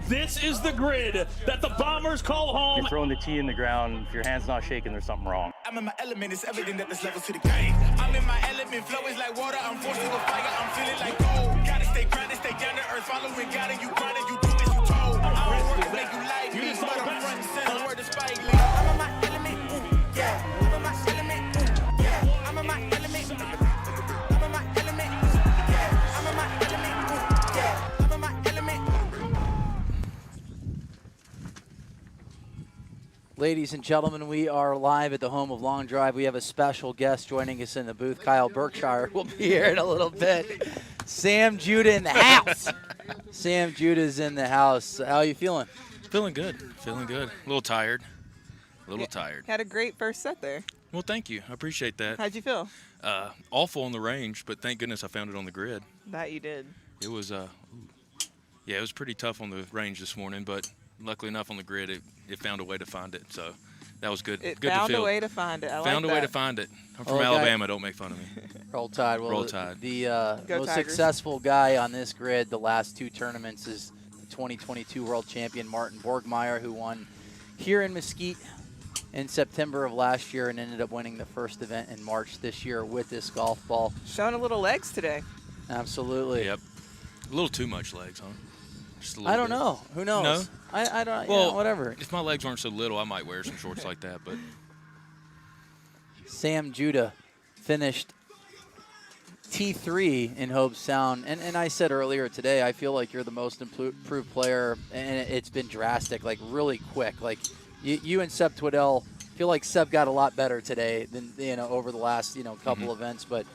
This is the grid that the Bombers call home. You're throwing the tee in the ground. If your hand's not shaking, there's something wrong. I'm in my element. It's evident that there's levels to the game. I'm in my element. Flow is like water. I'm forced to a fire. I'm feeling like gold. Gotta stay grounded, stay down to earth. Following God and you grinding, you do as you told. I don't work to make you like me, but I'm front and center. Word to Spike Lee. I'm in my element. Ooh, yeah. I'm in my element. Ooh, yeah. I'm in my element. I'm in my element. Yeah. I'm in my element. Ooh, yeah. I'm in my element. Ladies and gentlemen, we are live at the home of Long Drive. We have a special guest joining us in the booth. Kyle Berkshire will be here in a little bit. Sam Judah in the house. Sam Judah's in the house. How are you feeling? Feeling good. Feeling good. A little tired. Tired. Had a great first set there. Well, thank you. I appreciate that. How'd you feel? Awful on the range, but thank goodness I found it on the grid. That you did. It was, it was pretty tough on the range this morning, but luckily enough on the grid, it found a way to find it. So that was good. It good found to feel. a way to find it. I found like a way that. to find it. I'm from Alabama. Don't make fun of me. Roll Tide. Well, Roll Tide. The Go most Tigers. successful guy on this grid the last two tournaments is the 2022 world champion Martin Borgmeyer, who won here in Mesquite in September of last year and ended up winning the first event in March this year with this golf ball. Showing a little legs today. Absolutely. Yep. A little too much legs, huh? Just a little I don't bit. know. Who knows? No? I don't. Well, whatever. If my legs weren't so little, I might wear some shorts like that. But Sam Judah finished T3 in Hobe Sound. And I said earlier today, I feel like you're the most improved player, and it's been drastic, like really quick. Like you and Seb Twiddell, feel like Seb got a lot better today than over the last couple events. But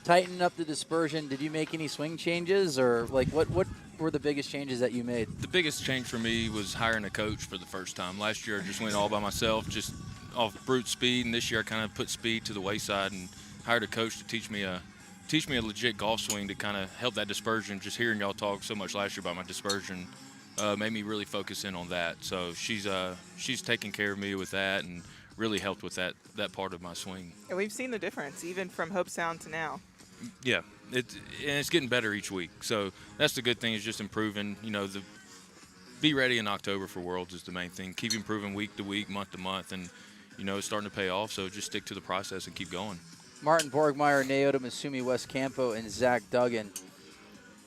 tightening up the dispersion, did you make any swing changes, or like what were the biggest changes that you made? the biggest change for me was hiring a coach for the first time. Last year I just went all by myself, just off brute speed, and this year I kind of put speed to the wayside and hired a coach to teach me a legit golf swing to kind of help that dispersion. Just hearing y'all talk so much last year about my dispersion made me really focus in on that. So she's taken care of me with that and really helped with that part of my swing. And we've seen the difference, even from Hope Sound to now. Yeah, it's getting better each week. So that's the good thing, is just improving. Be ready in October for Worlds is the main thing. Keep improving week to week, month to month, and it's starting to pay off. So just stick to the process and keep going. Martin Borgmeyer, Naoto Masumi, Wes Campo, and Zach Duggan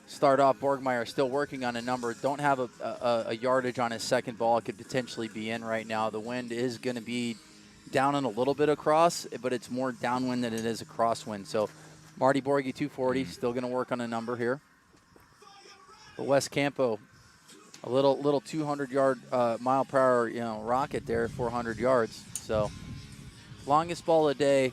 start off. Borgmeyer still working on a number. Don't have a yardage on his second ball. It could potentially be in right now. The wind is going to be down and a little bit across, but it's more downwind than it is a crosswind. So Marty Borgie, 240, still going to work on a number here. But Wes Campo, a little 200-yard mile per hour rocket there, 400 yards. So longest ball of the day.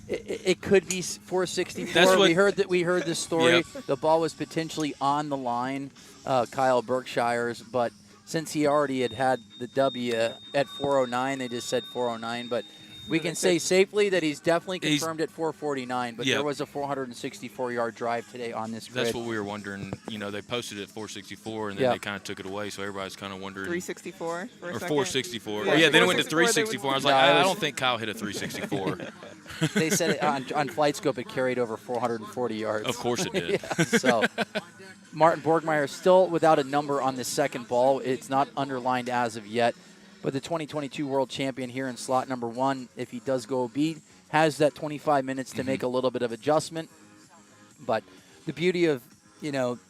It could be 464. We heard this story. Yep. The ball was potentially on the line, Kyle Berkshire's, but since he already had the W at 409, they just said 409. But we can say safely that he's definitely confirmed at 449. But there was a 464-yard drive today on this grid. That's what we were wondering. They posted it at 464, and then they kind of took it away. So everybody's kind of wondering. 364 for a or second? 464. Yeah, Then it went to 364. I was like, I don't think Kyle hit a 364. They said it on FlightScope it carried over 440 yards. Of course it did. So Martin Borgmeyer still without a number on the second ball. It's not underlined as of yet. But the 2022 world champion here in slot number 1, if he does go beat, has that 25 minutes to make a little bit of adjustment. But the beauty of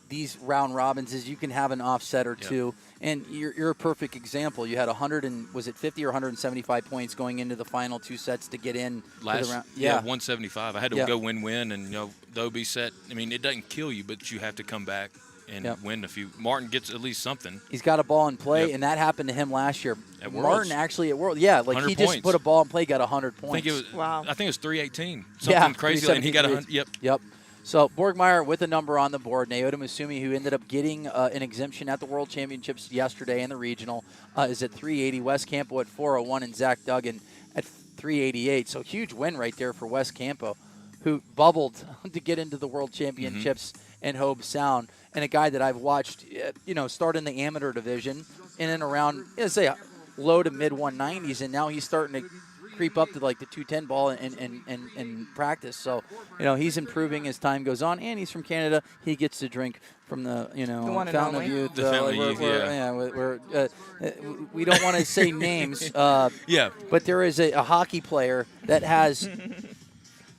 these round robins is you can have an offset or two, and you're a perfect example. You had 50 or 175 points going into the final two sets to get in. Last, the round. 175. I had to go win-win, and the OB set. I mean, it doesn't kill you, but you have to come back and win a few. Martin gets at least something. He's got a ball in play, and that happened to him last year. At Martin Worlds. actually at World, he just put a ball in play, got 100 points. I think it was. Wow. I think it was 318. Something crazy, and he got 100. Yep. So Borgmeyer with a number on the board. Naoto Masumi, who ended up getting an exemption at the World Championships yesterday in the regional, is at 380. Wes Campo at 401, and Zach Duggan at 388. So huge win right there for Wes Campo, who bubbled to get into the World Championships in Hobe Sound, and a guy that I've watched, start in the amateur division in and around, say, low to mid 190s, and now he's starting to creep up to like the 210 ball in practice. So, he's improving as time goes on, and he's from Canada. He gets to drink from the one and Fountain of only. Youth. The Fountain of Youth, we don't want to say names. Yeah. But there is a hockey player that has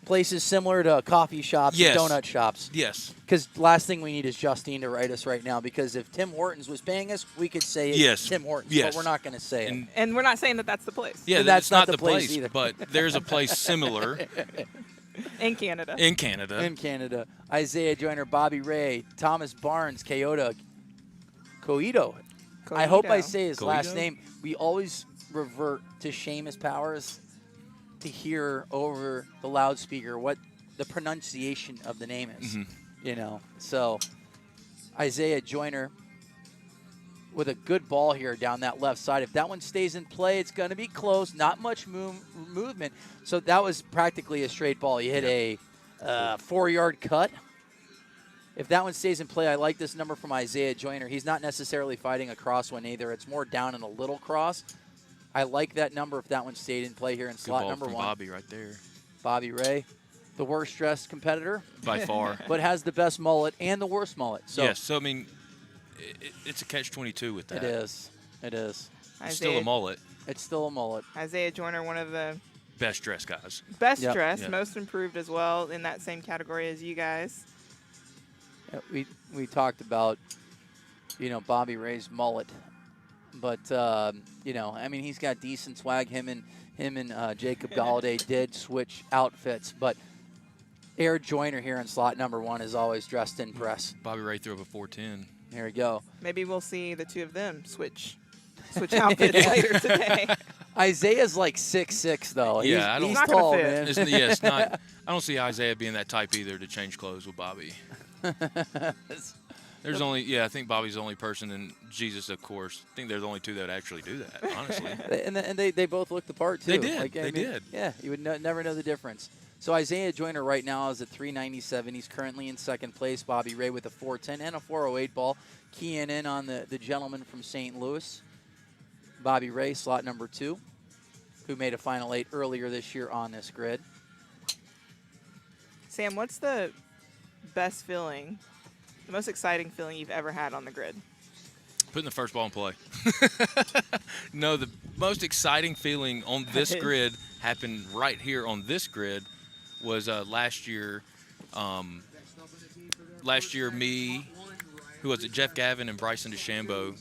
places similar to coffee shops Yes. and donut shops. Yes. Because last thing we need is Justine to write us right now. Because if Tim Hortons was paying us, we could say it's Yes. Tim Hortons. Yes. But we're not going to say it. And we're not saying that that's the place. Yeah, But that's it's not not the the place place either. but there's a place similar In Canada. in Canada. In Canada. Isaiah Joyner, Bobby Ray, Thomas Barnes, Coito. I hope I say his last Coito? name. We always revert to Seamus Powers to hear over the loudspeaker what the pronunciation of the name is. So Isaiah Joyner with a good ball here down that left side. If that one stays in play, it's going to be close. Not much movement. So that was practically a straight ball. He hit a 4-yard cut. If that one stays in play, I like this number from Isaiah Joyner. He's not necessarily fighting a crosswind either. It's more down and a little cross. I like that number if that one stayed in play here in Good slot ball number from 1. Bobby right there. Bobby Ray, the worst dressed competitor, By far. but has the best mullet and the worst mullet. So Yes. So, I mean, it's a catch-22 with that. it is. It is. It's still a mullet. It's still a mullet. Isaiah Joyner, one of the Best dressed guys. best Yep. dressed, Yep. most improved as well in that same category as you guys. We talked about, Bobby Ray's mullet. But, I mean, he's got decent swag. Him and Jacob Galladay did switch outfits. But Air Joyner here in slot number 1 is always dressed in press. Bobby Ray threw up a 410. Here we go. Maybe we'll see the two of them switch outfits later today. Isaiah's like 6'6", though. Yeah, he's Not gonna tall, fit. man. It's not. I don't see Isaiah being that type either to change clothes with Bobby. There's only, I think Bobby's the only person, and Jesus, of course. I think they're the only two that would actually do that, honestly. And they both looked the part, too. They did. They did. Yeah, you would never know the difference. So Isaiah Joyner right now is at 397. He's currently in second place. Bobby Ray with a 410 and a 408 ball. Keying in on the gentleman from St. Louis. Bobby Ray, slot number 2, who made a final 8 earlier this year on this grid. Sam, what's the best feeling, the most exciting feeling you've ever had on the grid? Putting the first ball in play. No, the most exciting feeling on this grid happened right here on this grid was last year. Last year, me, who was it? Jeff Gavin and Bryson DeChambeau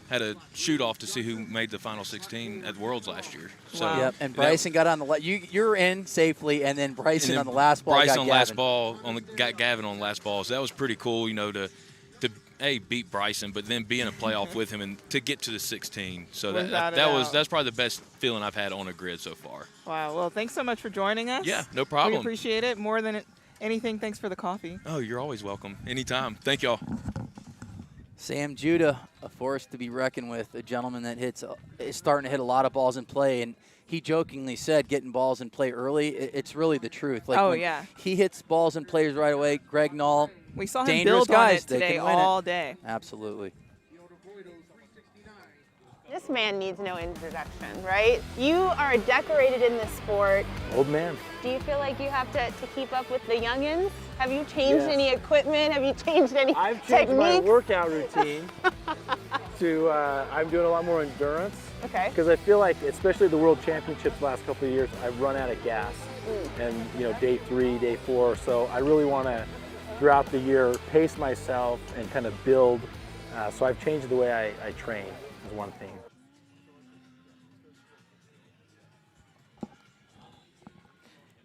had a shoot-off to see who made the final 16 at Worlds last year. So Wow. Yep, and Bryson got on the you're in safely, and then Bryson and then on the last ball Bryce got on Gavin. last ball got Gavin on last ball. So that was pretty cool, to beat Bryson, but then be in a playoff with him and to get to the 16. So Without a doubt. that's probably the best feeling I've had on a grid so far. Wow. Well, thanks so much for joining us. Yeah, no We problem. appreciate it more than anything. Thanks for the coffee. Oh, you're always welcome. Anytime. Thank y'all. Sam Judah, a force to be reckoned with, a gentleman that is starting to hit a lot of balls in play, and he jokingly said getting balls in play early, it's really the truth. Like Oh, when yeah. he hits balls in plays right away. Greg Knoll, We saw him dangerous build on guys, it they today can win it. all day. Absolutely. This man needs no introduction, right? You are decorated in this sport. Old man. Do you feel like you have to keep up with the youngins? Have you changed Yes. any equipment? Have you changed any I've changed my techniques? workout routine to, I'm doing a lot more endurance. Okay. Because I feel like, especially the World Championships last couple of years, I've run out of gas. And, day 3, day 4. So I really want to, throughout the year, pace myself and kind of build. So I've changed the way I train, is one thing.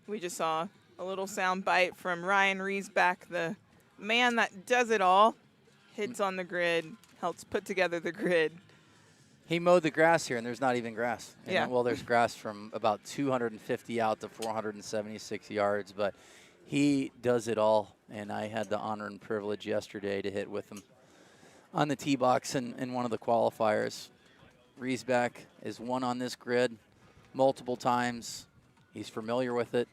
We just saw a little sound bite from Ryan Riesback, the man that does it all, hits on the grid, helps put together the grid. He mowed the grass here, and there's not even grass. Yeah. Well, there's grass from about 250 out to 476 yards, but he does it all, and I had the honor and privilege yesterday to hit with him on the tee box in one of the qualifiers. Riesback is won on this grid multiple times. He's familiar with it.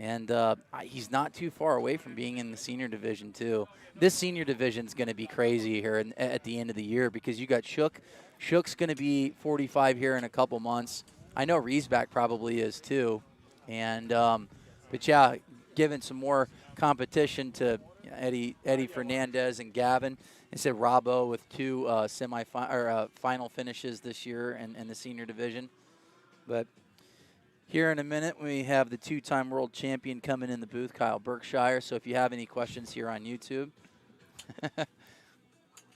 And he's not too far away from being in the senior division, too. This senior division is going to be crazy here at the end of the year because you got Shook. Shook's going to be 45 here in a couple months. I know Riesback probably is, too. And but, yeah, giving some more competition to Eddie Fernandez and Gavin. Instead, Robbo with 2 final finishes this year in the senior division. But here in a minute, we have the 2-time world champion coming in the booth, Kyle Berkshire. So if you have any questions here on YouTube,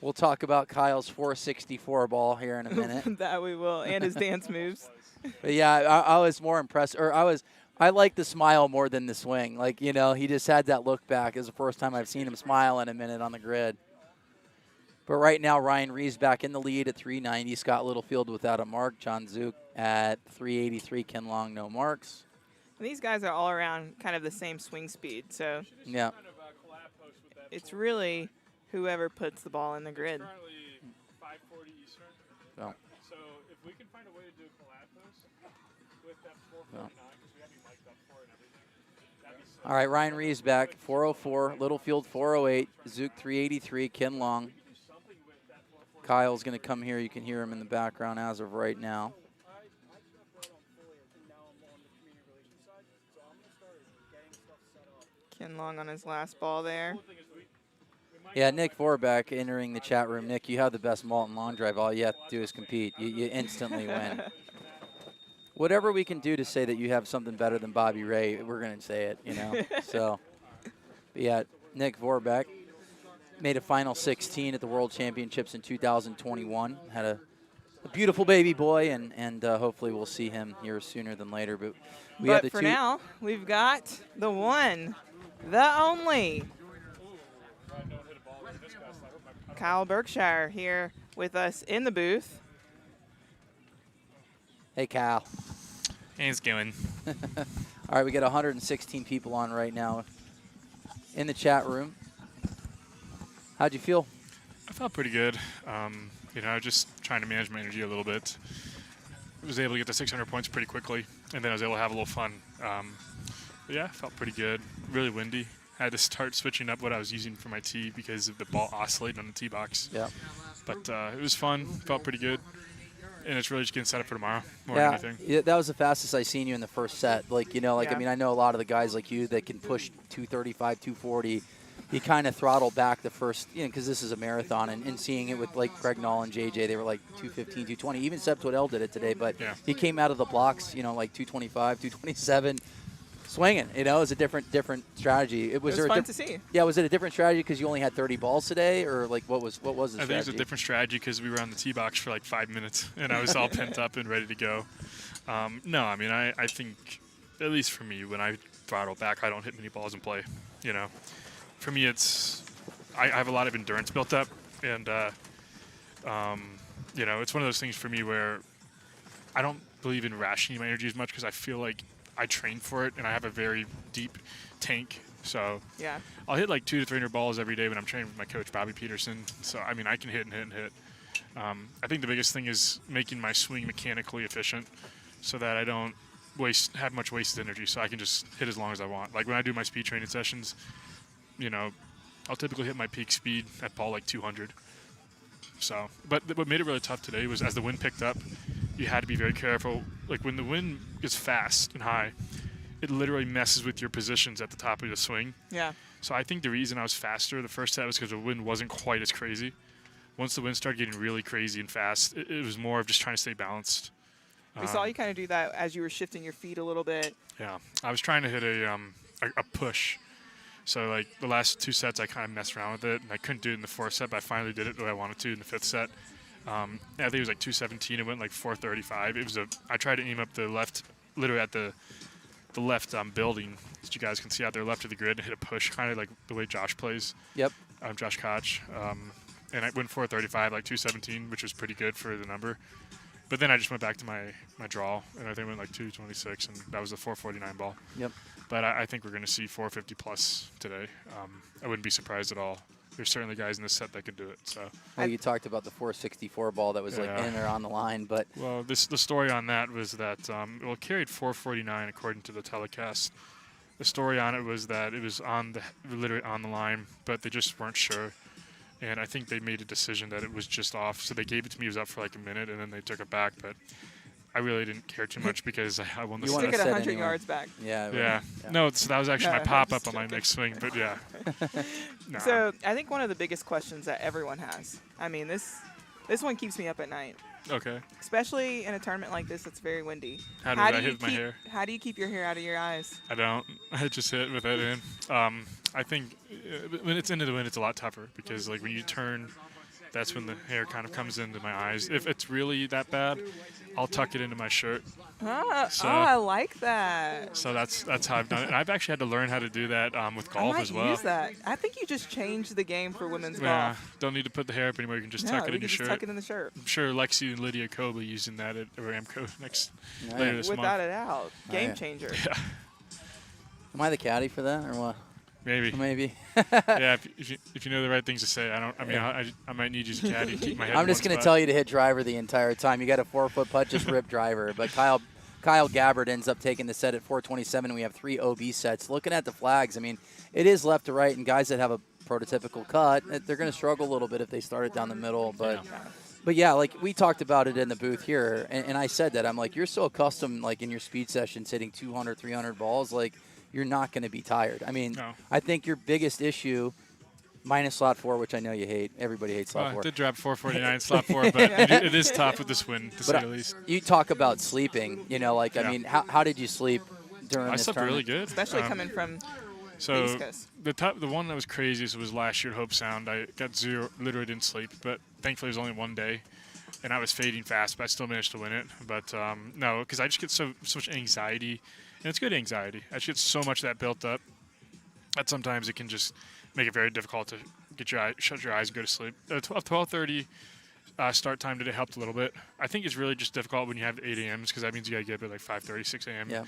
we'll talk about Kyle's 464 ball here in a minute. That we will, and his dance moves. But yeah, I was more impressed, I like the smile more than the swing. Like, you know, he just had that look back. It was the first time I've seen him smile in a minute on the grid. But right now, Ryan Riesback in the lead at 390. Scott Littlefield without a mark. John Zook at 383. Ken Long, no marks. And these guys are all around kind of the same swing speed. So yeah, it's really whoever puts the ball in the grid. So if we can find a way to do a collab post with that 449, because we have you mic'd up for it and everything, that'd be so. all right, Ryan Riesback, 404. Littlefield, 408. Zook, 383. Ken Long. Kyle's going to come here. You can hear him in the background as of right now. Ken Long on his last ball there. Yeah, Nick Vorback entering the chat room. Nick, you have the best Molten long drive. All you have to do is compete. You instantly win. Whatever we can do to say that you have something better than Bobby Ray, we're going to say it, you know. So, but yeah, Nick Vorback made a final 16 at the World Championships in 2021. Had a beautiful baby boy, and hopefully we'll see him here sooner than later. But we have the for now, we've got the one, the only, Kyle Berkshire here with us in the booth. Hey, Kyle. Hey, it's going. All right, we got 116 people on right now in the chat room. How'd you feel? I felt pretty good. You know, just trying to manage my energy a little bit. I was able to get to 600 points pretty quickly, and then I was able to have a little fun. But yeah, felt pretty good. Really windy. I had to start switching up what I was using for my tee because of the ball oscillating on the tee box. Yeah. But it was fun. Felt pretty good. And it's really just getting set up for tomorrow more than anything. Yeah, that was the fastest I seen you in the first set. Like, you know, like, Yeah. I mean, I know a lot of the guys like you that can push 235, 240. You kind of throttle back the first, you know, because this is a marathon, and seeing it with like Craig Knoll and JJ, they were like 215, 220. Even Seb Twiddell did it today, but Yeah. he came out of the blocks, you know, like 225, 227, swinging. You know, it was a different strategy. It was fun to see. Yeah, was it a different strategy because you only had 30 balls today, or like what was the strategy? I think it's a different strategy because we were on the tee box for like 5 minutes, and I was all pent up and ready to go. No, I mean, I think, at least for me, when I throttle back, I don't hit many balls in play, you know. For me, it's I have a lot of endurance built up, and you know, it's one of those things for me where I don't believe in rationing my energy as much because I feel like I train for it, and I have a very deep tank. So Yeah. I'll hit like 200 to 300 balls every day when I'm training with my coach, Bobby Peterson. So I mean, I can hit and hit and hit. I think the biggest thing is making my swing mechanically efficient, so that I don't have much wasted energy, so I can just hit as long as I want. Like when I do my speed training sessions, you know, I'll typically hit my peak speed at ball like 200. So, but what made it really tough today was as the wind picked up, you had to be very careful. Like when the wind is fast and high, it literally messes with your positions at the top of the swing. Yeah. So I think the reason I was faster the first set was because the wind wasn't quite as crazy. Once the wind started getting really crazy and fast, it was more of just trying to stay balanced. We saw you kind of do that as you were shifting your feet a little bit. Yeah, I was trying to hit a push. So like the last 2 sets, I kind of messed around with it, and I couldn't do it in the 4th set, but I finally did it the way I wanted to in the 5th set. I think it was like 217. It went like 435. It was I tried to aim up the left, literally at the left building that you guys can see out there, left of the grid, and hit a push, kind of like the way Josh plays. Yep. Josh Koch. And I went 435, like 217, which was pretty good for the number. But then I just went back to my draw, and I think I went like 226, and that was a 449 ball. Yep. But I think we're going to see 450 plus today. I wouldn't be surprised at all. There's certainly guys in this set that could do it. So. Well, you talked about the 464 ball that was like in or on the line, but well, the story on that was that it carried 449 according to the telecast. the story on it was that it was literally on the line, but they just weren't sure. And I think they made a decision that it was just off. So they gave it to me. It was up for like a minute, and then they took it back. But I really didn't care too much because I won the You set. took it 100 yards back. Yeah. Yeah. No, so that was actually my pop-up on my next swing. But, yeah. Nah. So I think one of the biggest questions that everyone has, I mean, this one keeps me up at night. Okay. Especially in a tournament like this that's very windy. How do I hit my hair? How do you keep your hair out of your eyes? I don't. I just hit with it in. I think when it's into the wind, it's a lot tougher because, like, when you turn, that's when the hair kind of comes into my eyes. If it's really that bad, I'll tuck it into my shirt. I like that. So that's how I've done it. And I've actually had to learn how to do that with golf as well. I use that. I think you just changed the game for women's yeah, golf. Don't need to put the hair up anymore. You can just tuck it in your shirt. Tuck it in the shirt. I'm sure Lexi and Lydia Kobe using that at Ramco later this month. Without a doubt. Game changer. Yeah. Am I the caddy for that or what? Maybe. Maybe. Yeah, if you know the right things to say, I might need you as a caddy to keep my head. I'm just going to tell you to hit driver the entire time. You got a 4-foot putt, just rip driver. But Kyle Gabbard ends up taking the set at 427, and we have 3 OB sets. Looking at the flags, I mean, it is left to right, and guys that have a prototypical cut, they're going to struggle a little bit if they start it down the middle. But yeah, like we talked about it in the booth here, and I said that. I'm like, you're so accustomed, like in your speed sessions, hitting 200, 300 balls, like you're not going to be tired. I mean, I think your biggest issue, minus slot 4, which I know you hate. Everybody hates slot 4. I did drop 449 slot 4, but it is tough with this wind, to say the least. You talk about sleeping, I mean, how did you sleep during this tournament? I slept really good. Especially coming from so East Coast. The one that was craziest was last year at Hope Sound. I got 0, literally didn't sleep, but thankfully it was only one day. And I was fading fast, but I still managed to win it. But no, because I just get so much anxiety. And it's good anxiety. I just get so much of that built up that sometimes it can just make it very difficult to shut your eyes and go to sleep. 12:30 start time today helped a little bit. I think it's really just difficult when you have 8 a.m.s because that means you got to get up at like 5:30, 6 a.m. Yeah.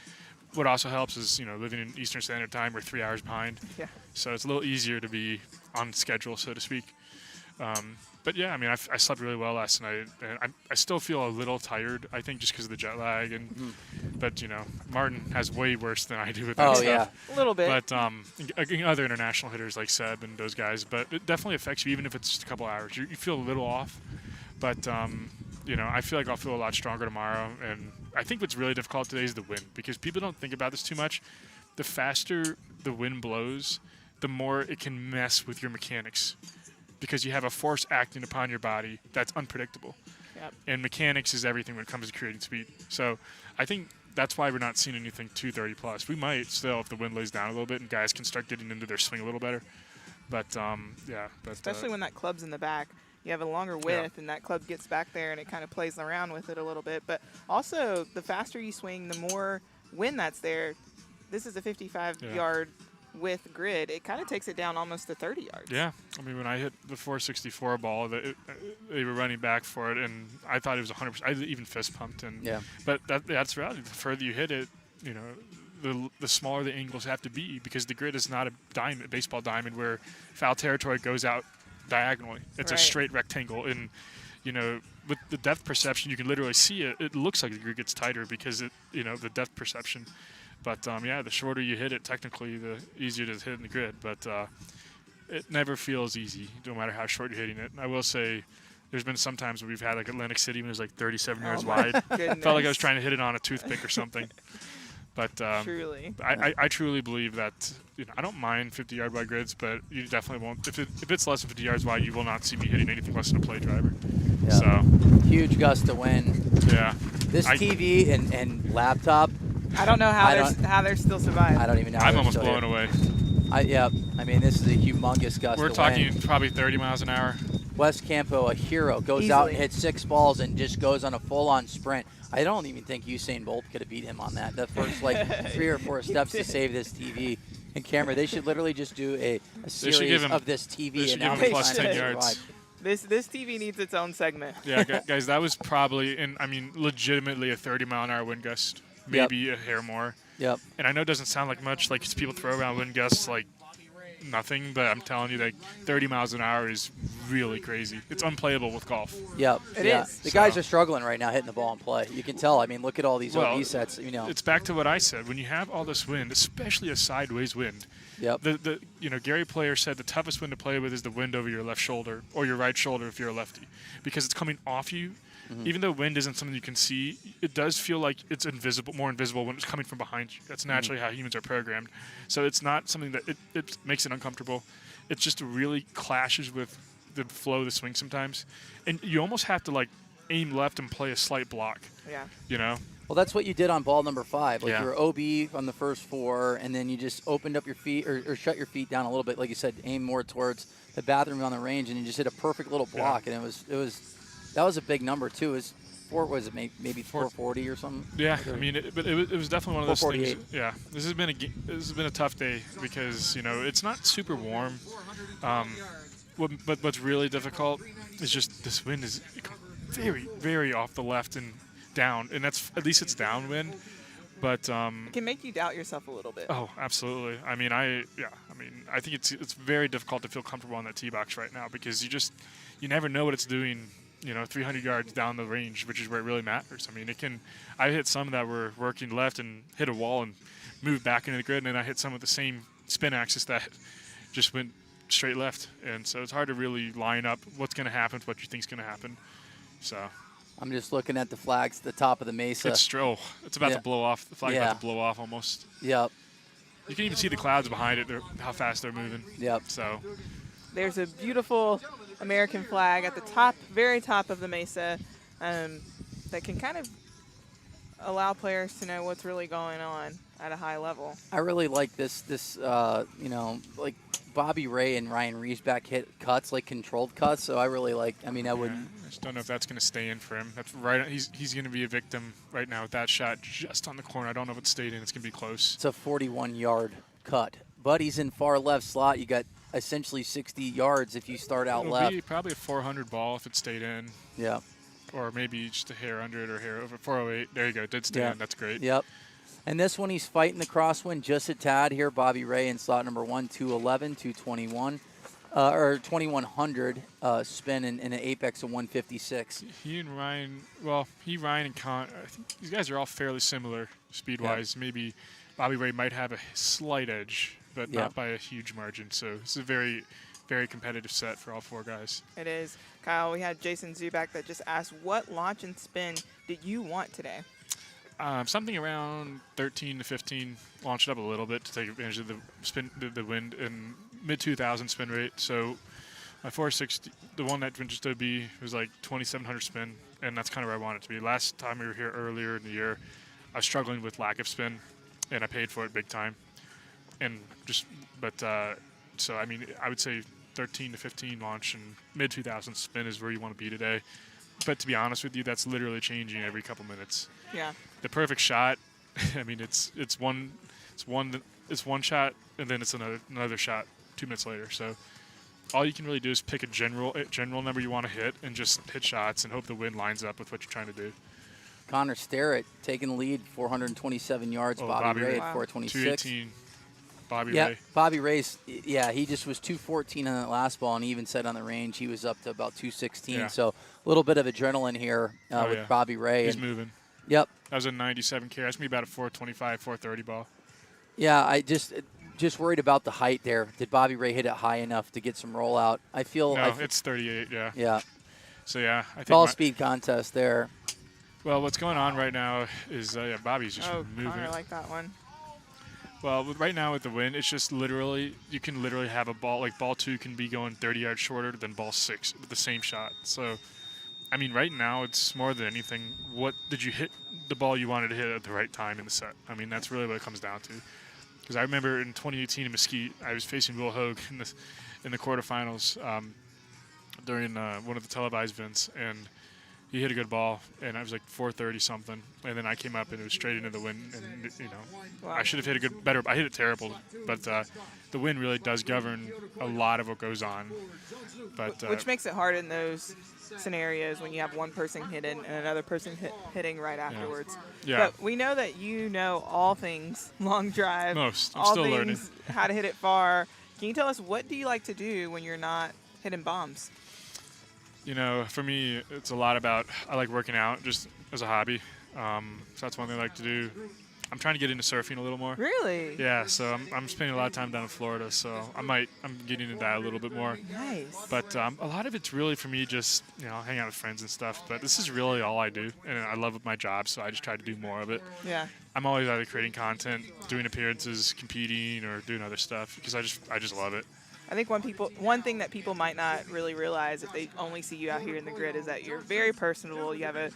What also helps is, living in Eastern Standard Time, we're 3 hours behind. Yeah. So it's a little easier to be on schedule, so to speak. But yeah, I mean, I slept really well last night, and I still feel a little tired. I think just because of the jet lag, but Martin has way worse than I do with that stuff. Yeah, a little bit. But other international hitters like Seb and those guys, but it definitely affects you, even if it's just a couple hours. You feel a little off, but I feel like I'll feel a lot stronger tomorrow. And I think what's really difficult today is the wind, because people don't think about this too much. The faster the wind blows, the more it can mess with your mechanics, because you have a force acting upon your body that's unpredictable. Yep. And mechanics is everything when it comes to creating speed. So I think that's why we're not seeing anything 230 plus. We might still if the wind lays down a little bit and guys can start getting into their swing a little better. But especially when that club's in the back, you have a longer width, and that club gets back there and it kind of plays around with it a little bit. But also, the faster you swing, the more wind that's there. This is a 55-yard with grid. It kind of takes it down almost to 30 yards. Yeah. I mean, when I hit the 464 ball, they were running back for it, and I thought it was 100%. I even fist pumped. But that's the reality. The further you hit it, the smaller the angles have to be, because the grid is not a baseball diamond where foul territory goes out diagonally. It's a straight rectangle. And, with the depth perception, you can literally see it. It looks like the grid gets tighter because the depth perception. But, the shorter you hit it, technically, the easier it is to hit in the grid. But it never feels easy, no matter how short you're hitting it. And I will say there's been some times where we've had, like, Atlantic City when it was, like, 37 yards wide. Felt like I was trying to hit it on a toothpick or something. But truly. I truly believe that I don't mind 50-yard wide grids, but you definitely won't. If it's less than 50 yards wide, you will not see me hitting anything less than a play driver. Yeah. So huge gust of wind. Yeah. This TV and laptop. I don't know how they're still surviving. I don't even know. I'm almost blown away. I mean, this is a humongous gust. We're talking probably 30 miles an hour. Wes Campo, a hero, goes out and hits 6 balls and just goes on a full-on sprint. I don't even think Usain Bolt could have beat him on that. The first 3 or 4 steps to save this TV and camera. They should literally just do a series of this TV. They should give him plus 10 yards. This TV needs its own segment. Yeah, guys, that was probably, legitimately a 30-mile-an-hour wind gust. Maybe a hair more. Yep. And I know it doesn't sound like much, like people throw around wind gusts like nothing, but I'm telling you, like 30 miles an hour is really crazy. It's unplayable with golf. Yep. It is. The guys are struggling right now hitting the ball in play. You can tell. I mean, look at all these OB sets. You know, it's back to what I said. When you have all this wind, especially a sideways wind. Yep. Gary Player said the toughest wind to play with is the wind over your left shoulder or your right shoulder if you're a lefty, because it's coming off you. Even though wind isn't something you can see, it does feel like it's more invisible when it's coming from behind you. That's naturally how humans are programmed. So it's not something that it makes it uncomfortable. It just really clashes with the flow of the swing sometimes. And you almost have to like aim left and play a slight block. Yeah. You know? Well, that's what you did on ball number 5. Like Yeah. you were OB on the first 4, and then you just opened up your feet or shut your feet down a little bit. Like you said, aim more towards the bathroom on the range, and you just hit a perfect little block. And that was a big number too. Was it maybe 440 or something? Yeah, I mean, it was definitely one of those things. 448. Yeah, this has been a tough day because it's not super warm. But what's really difficult is just this wind is very, very off the left and down, and that's at least it's downwind. But it can make you doubt yourself a little bit. Oh, absolutely. I mean, I think it's very difficult to feel comfortable on that tee box right now because you never know what it's doing. 300 yards down the range, which is where it really matters. I mean, I hit some that were working left and hit a wall and moved back into the grid, and then I hit some with the same spin axis that just went straight left. And so it's hard to really line up what's going to happen, what you think is going to happen. So I'm just looking at the flags at the top of the mesa. It's about to blow off. The flag's about to blow off almost. Yep. You can even see the clouds behind it, how fast they're moving. Yep. So there's a beautiful American flag at the top, very top of the mesa, that can kind of allow players to know what's really going on at a high level. I really like this like Bobby Ray and Ryan Riesbeck hit cuts, like controlled cuts. So I really like. I just don't know if that's going to stay in for him. That's right. He's going to be a victim right now with that shot just on the corner. I don't know if it stayed in. It's going to be close. It's a 41-yard cut, but he's in far left slot. You got essentially 60 yards if you start out left. It'll be probably a 400 ball if it stayed in. Yeah. Or maybe just a hair under it or hair over. 408. There you go. It did stay in. That's great. Yep. And this one, he's fighting the crosswind just a tad here. Bobby Ray in slot number 1, 211, 221, or 2100 spin in an apex of 156. He and Ryan, Ryan and Con, I think these guys are all fairly similar speed-wise. Yeah. Maybe Bobby Ray might have a slight edge, but not by a huge margin. So it's a very, very competitive set for all 4 guys. It is. Kyle, we had Jason Zuback that just asked, what launch and spin did you want today? Something around 13 to 15. Launched up a little bit to take advantage of the spin, the wind, and mid-2000 spin rate. So my 460, the one that went just OB was like 2,700 spin, and that's kind of where I want it to be. Last time we were here earlier in the year, I was struggling with lack of spin, and I paid for it big time. So I mean, I would say 13 to 15 launch and mid-2000 spin is where you want to be today. But to be honest with you, that's literally changing every couple minutes. Yeah. The perfect shot, I mean, it's one shot, and then it's another shot 2 minutes later. So all you can really do is pick a general number you want to hit and just hit shots and hope the wind lines up with what you're trying to do. Connor Starrett taking the lead, 427 yards. Bobby Ray at 426. 218. Bobby Ray. Bobby Ray's, he just was 214 on that last ball, and he even said on the range he was up to about 216. Yeah. So a little bit of adrenaline here with Bobby Ray. He's moving. Yep. That was a 97 carry. That's me about a 425, 430 ball. Yeah, I just worried about the height there. Did Bobby Ray hit it high enough to get some rollout? No, it's 38, yeah. Yeah. So, I think all speed contest there. Well, what's going on right now is Bobby's just moving. Connor like that one. Well, right now with the wind, it's just literally, you can literally have a ball, like ball 2 can be going 30 yards shorter than ball 6 with the same shot. So, I mean, right now it's more than anything, what did you hit the ball you wanted to hit at the right time in the set? I mean, that's really what it comes down to. Because I remember in 2018 in Mesquite, I was facing Will Hogue in the quarterfinals during one of the televised events, and he hit a good ball, and I was like 430 something, and then I came up and it was straight into the wind, and wow. I should have hit I hit it terrible, but the wind really does govern a lot of what goes on. But which makes it hard in those scenarios when you have one person hitting and another person hitting right afterwards. Yeah. But we know that you know all things long drive. I'm all still things learning how to hit it far. Can you tell us, what do you like to do when you're not hitting bombs? You know, for me, it's a lot about, I like working out just as a hobby. So that's one thing I like to do. I'm trying to get into surfing a little more. Really? Yeah, so I'm spending a lot of time down in Florida, so I'm getting into that a little bit more. Nice. But a lot of it's really for me just, hang out with friends and stuff. But this is really all I do, and I love my job, so I just try to do more of it. Yeah. I'm always either creating content, doing appearances, competing, or doing other stuff because I just love it. I think one thing that people might not really realize if they only see you out here in the grid is that you're very personable. You have a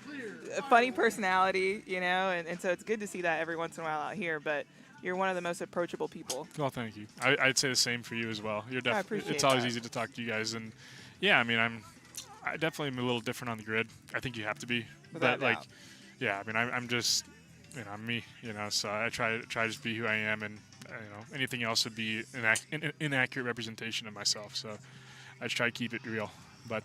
funny personality, and so it's good to see that every once in a while out here. But you're one of the most approachable people. Well, thank you. I'd say the same for you as well. You're I appreciate It's always that. easy to talk to you guys, and yeah, I mean, I definitely am a little different on the grid. I think you have to be, Without but doubt. yeah, I mean, I'm just, I'm me, so I try to just be who I am, and anything else would be an inaccurate representation of myself. So I just try to keep it real. But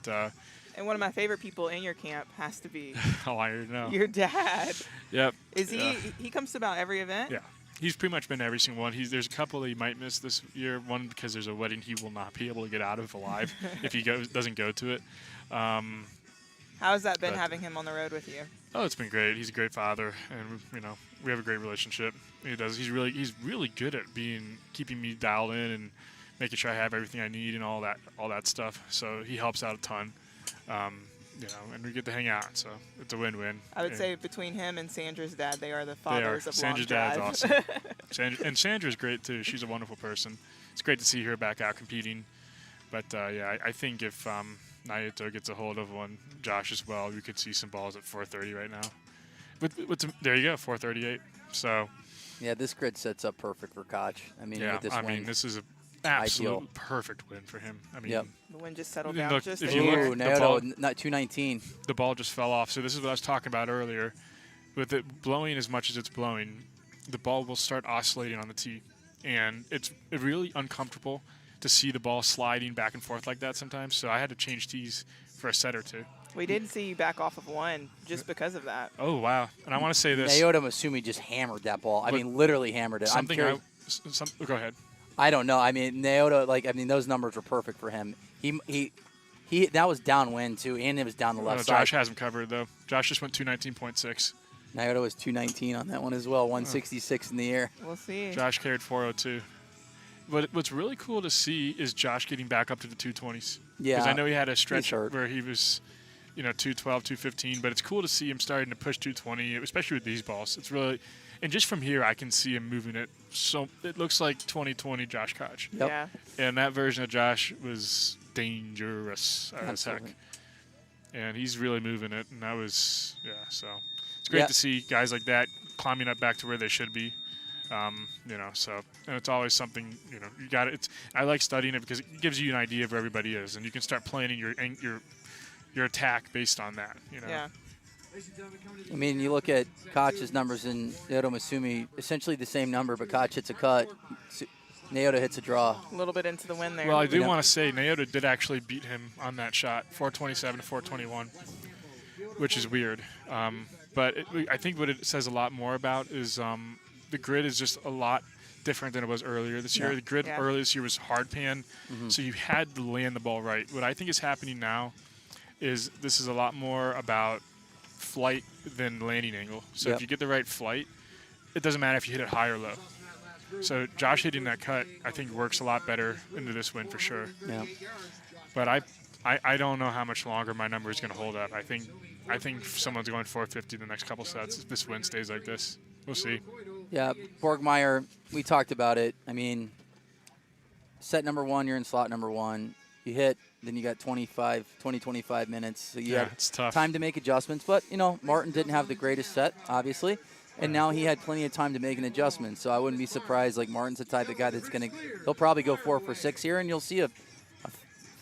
And one of my favorite people in your camp has to be I already know. your dad. Yep. Is he comes to about every event? Yeah. He's pretty much been to every single one. There's a couple that he might miss this year. One because there's a wedding he will not be able to get out of alive if he doesn't go to it. How has that been having him on the road with you? Oh, it's been great. He's a great father, and we have a great relationship. He's really good at keeping me dialed in and making sure I have everything I need and all that stuff. So he helps out a ton. And we get to hang out, so it's a win-win. I would say between him and Sandra's dad, they are the fathers of Sandra's long dad's drive. awesome. And Sandra's great too. She's a wonderful person. It's great to see her back out competing. But I think if Naito gets a hold of one, Josh as well, we could see some balls at 430 right now. There you go, 438. So Yeah, this grid sets up perfect for Koch. I mean, with this win. this is an absolute Ideal. perfect win for him. I mean, Yep. The wind just settled Look, down just if a you look- hair. Ooh, the Naoto, ball- not 219. the ball just fell off. So this is what I was talking about earlier. With it blowing as much as it's blowing, the ball will start oscillating on the tee. And it's really uncomfortable to see the ball sliding back and forth like that sometimes. So I had to change tees for a set or two. We did see you back off of one just because of that. Oh, wow. And I want to say this. Naoto Masumi just hammered that ball. I But mean, literally hammered it. I'm curious. Go ahead. I don't know. I mean, Naoto, those numbers were perfect for him. He that was downwind too, and it was down the left side. Josh has him covered, though. Josh just went 219.6. Naoto was 219 on that one as well, 166 in the air. We'll see. Josh carried 402. But what's really cool to see is Josh getting back up to the 220s. Yeah. Because I know he had a stretch hurt. where he was, 212, 215. But it's cool to see him starting to push 220, especially with these balls. It's really, and just from here, I can see him moving it. So it looks like 2020 Josh Koch. Yep. Yeah. And that version of Josh was dangerous as heck. Absolutely. And he's really moving it. And that was, so it's great Yeah. to see guys like that climbing up back to where they should be. So, and it's always something, you got it. I like studying it because it gives you an idea of where everybody is, and you can start planning your attack based on that, Yeah. I mean, you look at Koch's numbers and Naoto Masumi, essentially the same number, but Koch hits a cut. Naoto hits a draw. A little bit into the wind there. Well, I do want to say Naoto did actually beat him on that shot, 427 to 421, which is weird. But I think what it says a lot more about is the grid is just a lot different than it was earlier this year. Yeah. The grid Yeah. earlier this year was hard pan, so you had to land the ball right. What I think is happening now is this is a lot more about flight than landing angle. So Yep. if you get the right flight, it doesn't matter if you hit it high or low. So Josh hitting that cut, I think, works a lot better into this win for sure. Yeah. But I don't know how much longer my number is going to hold up. I think someone's going 450 the next couple sets if this win stays like this. We'll see. Yeah, Borgmeyer, we talked about it. I mean, set number one, you're in slot number one. You hit, then you got 25 minutes. So you had it's tough. time to make adjustments. But, Martin didn't have the greatest set, obviously. And now he had plenty of time to make an adjustment. So I wouldn't be surprised. Like, Martin's the type of guy that's going to – he'll probably go 4 for 6 here, and you'll see a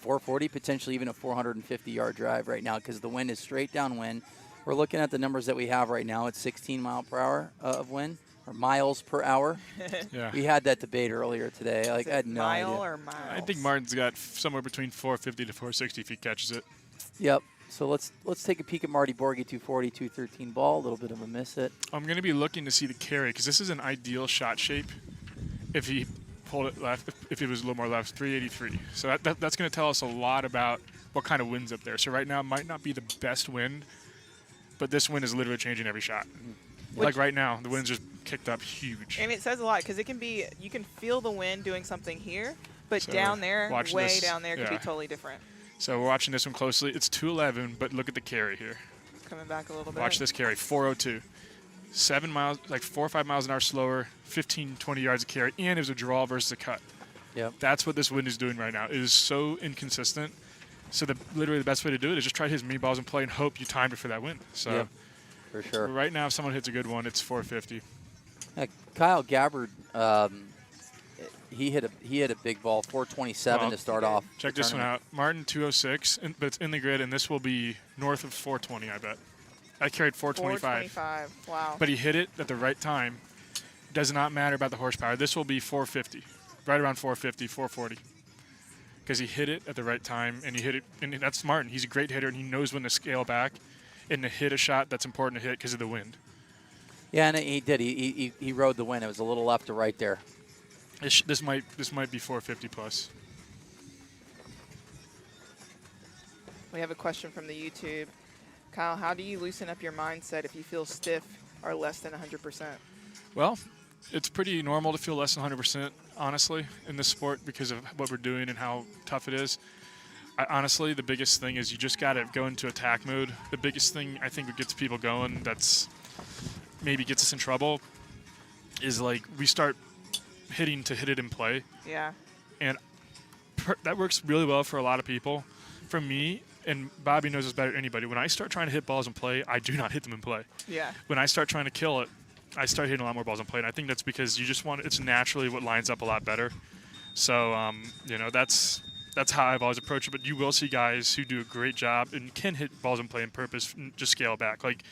440, potentially even a 450-yard drive right now because the wind is straight downwind. We're looking at the numbers that we have right now. It's 16 mile per hour of wind. Or miles per hour. Yeah. We had that debate earlier today. Like, I had no Mile idea. or miles? I think Martin's got somewhere between 450 to 460 if he catches it. Yep. So let's take a peek at Marty Borgie, 240, 213 ball. A little bit of a miss hit. I'm going to be looking to see the carry because this is an ideal shot shape. If he pulled it left. If it was a little more left, 383. So that's going to tell us a lot about what kind of wind's up there. So right now it might not be the best wind, but this wind is literally changing every shot. Like right now, the wind's just kicked up huge. And it says a lot because it can be, you can feel the wind doing something here, but So down there, way down there, could be yeah. totally different. So we're watching this one closely. It's 211, but look at the carry here. Coming back a little bit. Watch this carry, 402. 7 miles, like 4 or 5 miles an hour slower, 15, 20 yards of carry, and it was a draw versus a cut. Yep. That's what this wind is doing right now. It is so inconsistent. So literally the best way to do it is just try to hit as many balls in play and hope you timed it for that wind. So Yep, for sure. right now, if someone hits a good one, it's 450. Kyle Gabbard, he hit a big ball, 427 to start off. Check the this one tournament. out. Martin 206, but it's in the grid, and this will be north of 420, I bet. I carried 425. 425, wow. But he hit it at the right time. Does not matter about the horsepower. This will be 450, right around 450, 440. Because he hit it at the right time, and he hit it, and that's Martin. He's a great hitter, and he knows when to scale back and to hit a shot that's important to hit because of the wind. Yeah, and he did. He rode the wind. It was a little left to right there. This might be 450 plus. We have a question from the YouTube. Kyle, how do you loosen up your mindset if you feel stiff or less than 100%? Well, it's pretty normal to feel less than 100%, honestly, in this sport because of what we're doing and how tough it is. Honestly, the biggest thing is you just got to go into attack mode. The biggest thing I think that gets people going, that's maybe gets us in trouble, is like we start hitting to hit it in play. Yeah. And that works really well for a lot of people. For me, and Bobby knows this better than anybody, when I start trying to hit balls in play, I do not hit them in play. Yeah. When I start trying to kill it, I start hitting a lot more balls in play. And I think that's because you just want, it's naturally what lines up a lot better. So, that's how I've always approached it. But you will see guys who do a great job and can hit balls in play on purpose and just scale back. Like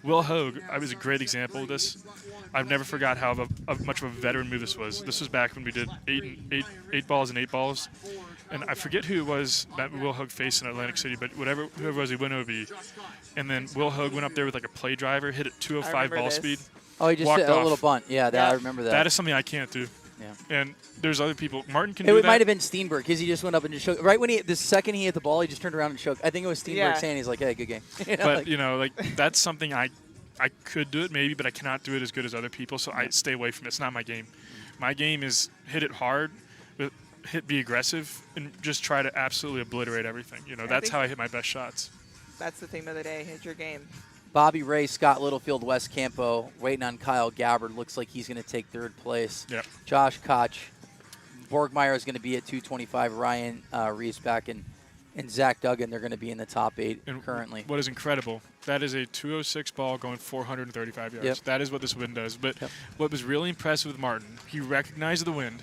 Will Hogue, I was a great example of this. I've never forgot how much of a veteran move this was. This was back when we did eight balls and 8 balls. And I forget who it was that Will Hogue faced in Atlantic City, but whoever it was, he went OB. And then Will Hogue went up there with like a play driver, hit it 205 ball speed. Oh, he just hit a little bunt. Yeah, I remember that. That is something I can't do. Yeah. And there's other people. Martin can do that. It might have been Steenberg because he just went up and just shook. Right when the second he hit the ball, he just turned around and shook. I think it was Steenberg saying, he's like, hey, good game. That's something I could do it maybe, but I cannot do it as good as other people, so I stay away from it. It's not my game. My game is hit it hard, be aggressive, and just try to absolutely obliterate everything. That's how I hit my best shots. That's the theme of the day. Hit your game. Bobby Ray, Scott Littlefield, Wes Campo, waiting on Kyle Gabbard. Looks like he's going to take 3rd place. Yep. Josh Koch. Borgmeyer is going to be at 225. Ryan Riesbeck and Zach Duggan, they're going to be in the top 8 currently. What is incredible, that is a 206 ball going 435 yards. Yep. That is what this wind does. But what was really impressive with Martin, he recognized the wind,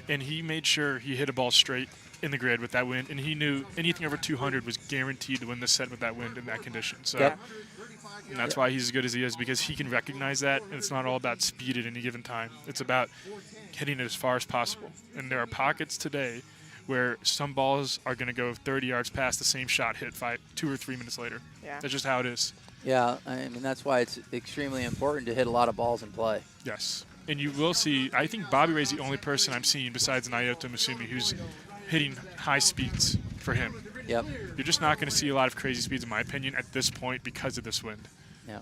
and he made sure he hit a ball straight in the grid with that wind, and he knew anything over 200 was guaranteed to win the set with that wind in that condition. So. And that's why he's as good as he is, because he can recognize that, and it's not all about speed at any given time. It's about hitting it as far as possible. And there are pockets today where some balls are going to go 30 yards past the same shot hit 2 or 3 minutes later. Yeah. That's just how it is. Yeah, I mean, that's why it's extremely important to hit a lot of balls in play. Yes. And you will see, I think Bobby Ray's the only person I'm seeing besides Naoto Musumi who's hitting high speeds for him. Yep. You're just not going to see a lot of crazy speeds, in my opinion, at this point because of this wind. Yeah.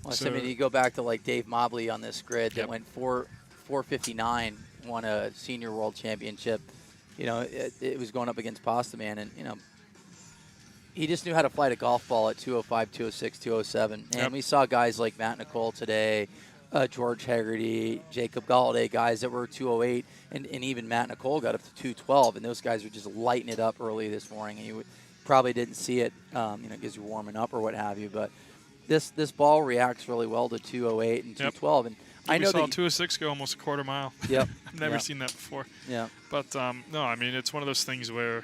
Well, I mean, you go back to like Dave Mobley on this grid that went 459, won a senior world championship. It was going up against Pasta Man, and he just knew how to flight a golf ball at 205, 206, 207. And we saw guys like Matt Nicole today, George Haggerty, Jacob Galladay, guys that were 208, and even Matt Nicole got up to 212, and those guys were just lighting it up early this morning. And you probably didn't see it, because you're warming up or what have you, but this ball reacts really well to 208 and 212. And I know saw 206 go almost a quarter mile. Yep. I've never seen that before. Yeah. But no, I mean, it's one of those things where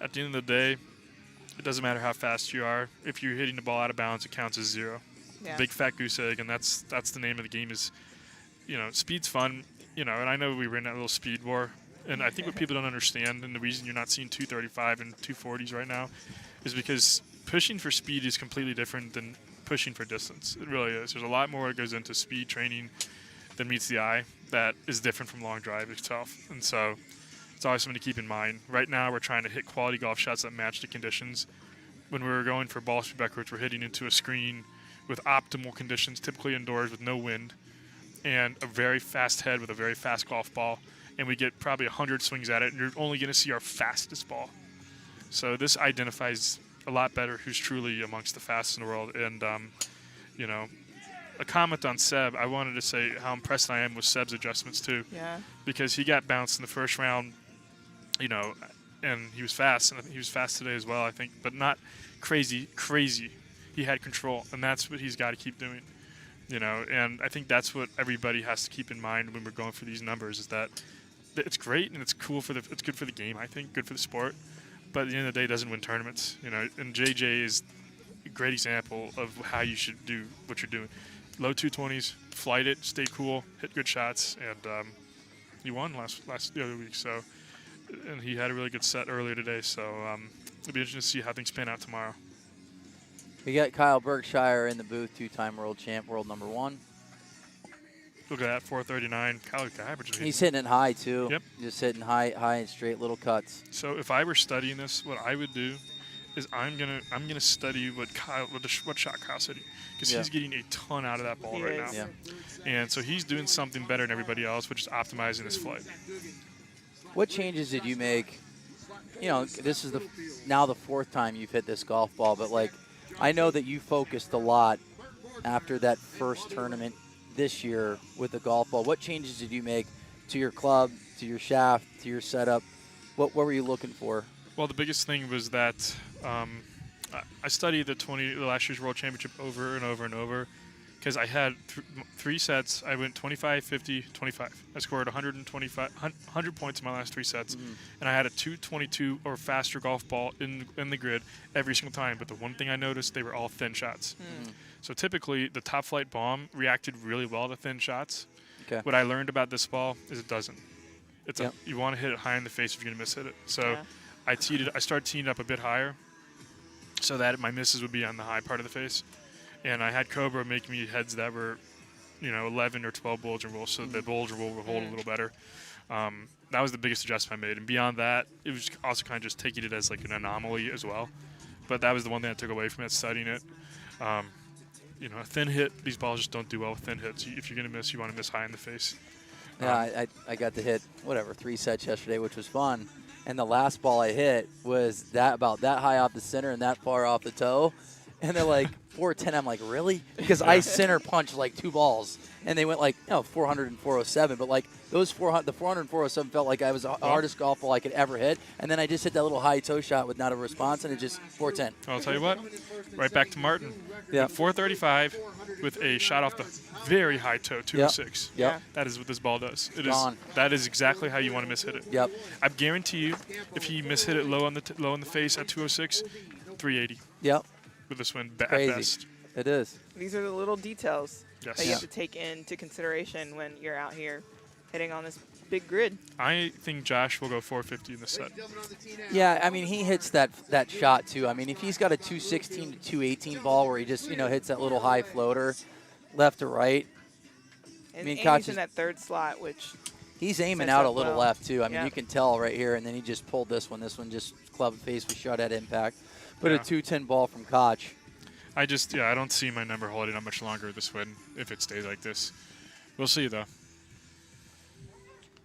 at the end of the day, it doesn't matter how fast you are. If you're hitting the ball out of bounds, it counts as 0. Yeah. Big fat goose egg, and that's the name of the game. Is speed's fun, and I know we were in that little speed war, and I think what people don't understand, and the reason you're not seeing 235 and 240s right now, is because pushing for speed is completely different than pushing for distance. It really is. There's a lot more that goes into speed training that meets the eye that is different from long drive itself. And so it's always something to keep in mind. Right now, we're trying to hit quality golf shots that match the conditions. When we were going for ball speed backwards, we're hitting into a screen with optimal conditions, typically indoors with no wind, and a very fast head with a very fast golf ball. And we get probably 100 swings at it, and you're only going to see our fastest ball. So this identifies a lot better who's truly amongst the fastest in the world. And, you know, a comment on Seb, I wanted to say how impressed I am with Seb's adjustments too. Yeah. Because he got bounced in the first round, you know, and he was fast, and he was fast today as well, I think, but not crazy. He had control, and that's what he's got to keep doing, you know. And I think that's what everybody has to keep in mind when we're going for these numbers, is that it's great and it's cool it's good for the game, I think, good for the sport, but at the end of the day, it doesn't win tournaments, you know. And JJ is a great example of how you should do what you're doing. Low 220s, flight it, stay cool, hit good shots, and he won the other week. So, and he had a really good set earlier today. So it'll be interesting to see how things pan out tomorrow. We got Kyle Berkshire in the booth, 2-time world champ, world number 1. Look at that, 439. Kyle, the average. He's hitting it high too. Yep. Just hitting high and straight little cuts. So if I were studying this, what I would do is I'm gonna study what shot Kyle's hitting, because he's getting a ton out of that ball right now. Yeah. And so he's doing something better than everybody else, which is optimizing his flight. What changes did you make? You know, this is now the 4th time you've hit this golf ball, but like, I know that you focused a lot after that first tournament this year with the golf ball. What changes did you make to your club, to your shaft, to your setup? What were you looking for? Well, the biggest thing was that I studied the last year's World Championship over and over and over, because I had 3 sets. I went 25, 50, 25. I scored 100 points in my last 3 sets, and I had a 222 or faster golf ball in the grid every single time. But the one thing I noticed, they were all thin shots. So typically, the top flight bomb reacted really well to thin shots. Okay. What I learned about this ball is it doesn't. You want to hit it high in the face if you're going to miss hit it. So I started teeing it up a bit higher, so that my misses would be on the high part of the face. And I had Cobra make me heads that were, 11 or 12 bulge and rolls, so the bulge roll will hold a little better. That was the biggest adjustment I made. And beyond that, it was also kind of just taking it as like an anomaly as well. But that was the one thing I took away from it, studying it. A thin hit, these balls just don't do well with thin hits. If you're going to miss, you want to miss high in the face. Yeah, I got to hit, 3 sets yesterday, which was fun. And the last ball I hit was about that high off the center and that far off the toe. And they're like, 410. I'm like, really? Because I center punched like 2 balls. And they went like, 400 and 407. But like the 400 and 407 felt like I was the hardest golf ball I could ever hit. And then I just hit that little high toe shot with not a response, and it just 410. I'll tell you what, right back to Martin. Yeah. 435 with a shot off the very high toe, 206. Yep. That is what this ball does. That is exactly how you want to mishit it. Yep. I guarantee you, if he mishit it low on the face at 206, 380. Yep. With this win at Crazy. best. It is. These are the little details Yes. that you have to take into consideration when you're out here hitting on this big grid. I think Josh will go 450 in this set. Yeah, I mean, he hits that shot too. I mean, if he's got a 216 to 218 ball where he just, hits that little high floater left to right. And he's he's in that 3rd slot, which he's aiming sets out a up little well. left too. I mean, you can tell right here, and then he just pulled this one. This one just club face was shot at impact. But a 210 ball from Koch. I don't see my number holding up much longer this win if it stays like this. We'll see, though.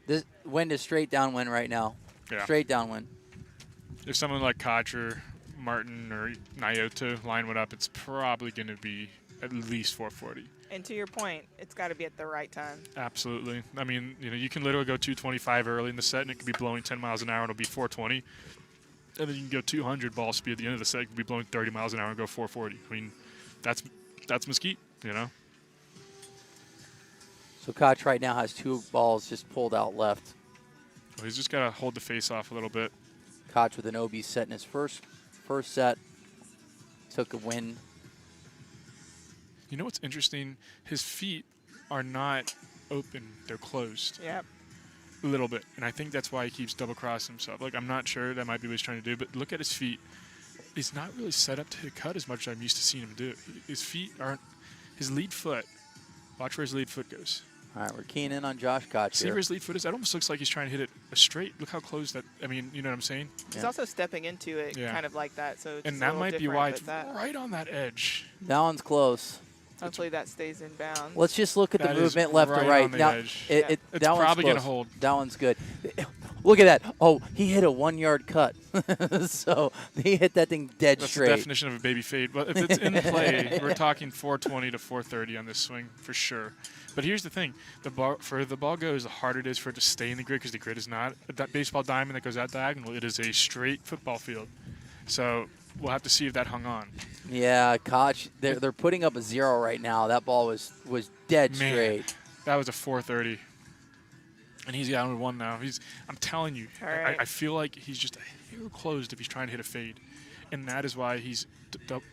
This wind is straight downwind right now. Yeah. Straight downwind. If someone like Koch or Martin or Nyoto line one up, it's probably going to be at least 440. And to your point, it's got to be at the right time. Absolutely. I mean, you can literally go 225 early in the set, and it could be blowing 10 miles an hour, and it'll be 420. And then you can go 200 ball speed at the end of the set, you can be blowing 30 miles an hour and go 440. I mean, that's Mesquite, So Koch right now has 2 balls just pulled out left. Well, he's just got to hold the face off a little bit. Koch with an OB set in his first set. Took a win. You know what's interesting? His feet are not open. They're closed. Yep. A little bit. And I think that's why he keeps double-crossing himself. Like, I'm not sure. That might be what he's trying to do. But look at his feet. He's not really set up to cut as much as I'm used to seeing him do. His feet aren't – his lead foot – watch where his lead foot goes. All right, we're keying in on Josh Koch See here. where his lead foot is? That almost looks like he's trying to hit it straight. Look how close that. I mean, you know what I'm saying? He's also stepping into it Yeah. kind of like that. So it's And a that little might be different, why but it's that, right on that edge. That one's close. hopefully that stays in bounds. Let's just look at the That is movement left right to right. on the Now, edge. It's It's that one's probably gonna close. hold. That one's good. Look at that. Oh, he hit a 1-yard cut. So he hit that thing dead That's straight. the definition of a baby fade. But if it's in play, we're talking 420 to 430 on this swing for sure. But here's the thing: the ball goes, the harder it is for it to stay in the grid because the grid is not that baseball diamond that goes out diagonal. It is a straight football field. So we'll have to see if that hung on. Yeah, Koch, they're putting up a 0 right now. That ball was dead Man, straight. that was a 430. And he's down with 1 now. I'm telling you, All right. I feel like he's just a hair closed if he's trying to hit a fade. And that is why he's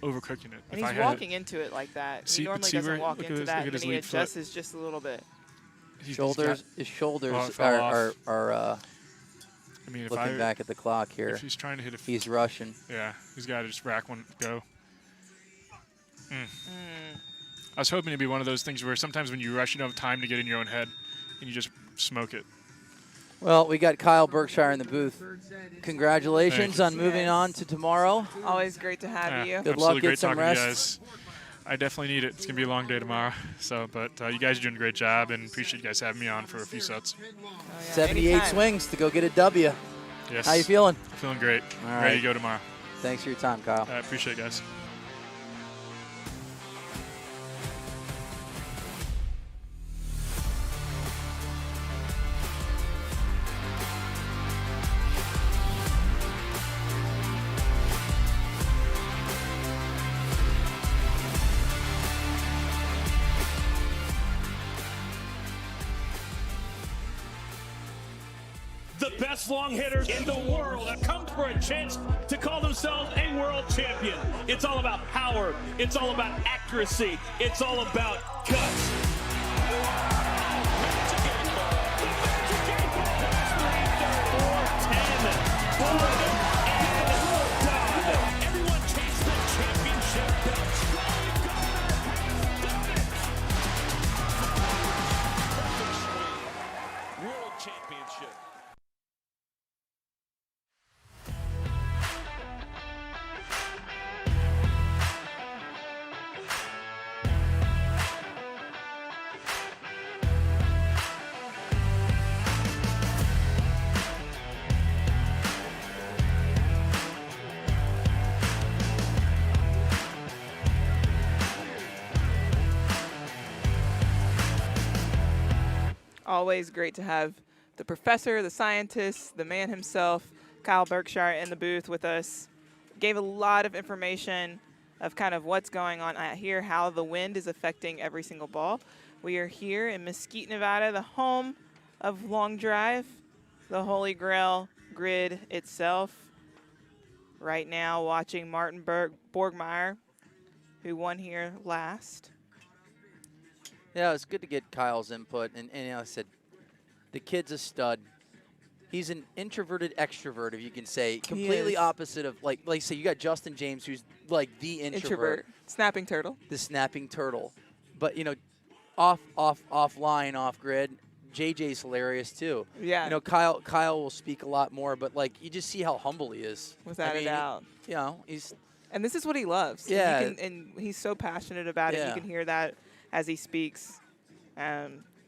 overcooking it. And If I he's had walking into it like that. See- He normally see doesn't where- walk look at into his- that, look at and his he lead foot. adjusts just a little bit. He's Shoulders, got- his shoulders Oh, it fell are I mean, if looking back at the clock here. if he's trying to hit a He's rushing. yeah, he's got to just rack one, go. I was hoping it'd be one of those things where sometimes when you rush, you don't have time to get in your own head, and you just smoke it. Well, we got Kyle Berkshire in the booth. Congratulations Thank you. on moving on to tomorrow. Always great to have you. Good absolutely luck, get great some talking to you rest. guys. I definitely need it. It's gonna be a long day tomorrow. So, but you guys are doing a great job, and appreciate you guys having me on for a few sets. 78 anytime. swings to go get a W. Yes. How you feeling? Feeling great. All Ready right. to go tomorrow. Thanks for your time, Kyle. I appreciate it, guys. The best long hitters in the world have come for a chance to call themselves a world champion. It's all about power. It's all about accuracy. It's all about guts. Everyone chase the championship belts. World championship. Always great to have the professor, the scientist, the man himself, Kyle Berkshire, in the booth with us. Gave a lot of information of kind of what's going on out here, how the wind is affecting every single ball. We are here in Mesquite, Nevada, the home of Long Drive, the Holy Grail grid itself. Right now watching Martin Borgmeyer, who won here last. Yeah, it's good to get Kyle's input. And you know, I said, the kid's a stud. He's an introverted extrovert, if you can say. Completely is. opposite of, like say, you got Justin James, who's like the introvert. Snapping turtle. The snapping turtle. But, you know, offline, off grid, JJ's hilarious too. Yeah. You know, Kyle will speak a lot more, but like you just see how humble he is. Without a doubt. You know, he's And this is what he loves. Yeah. And he's so passionate about it. Yeah. You can hear that as he speaks.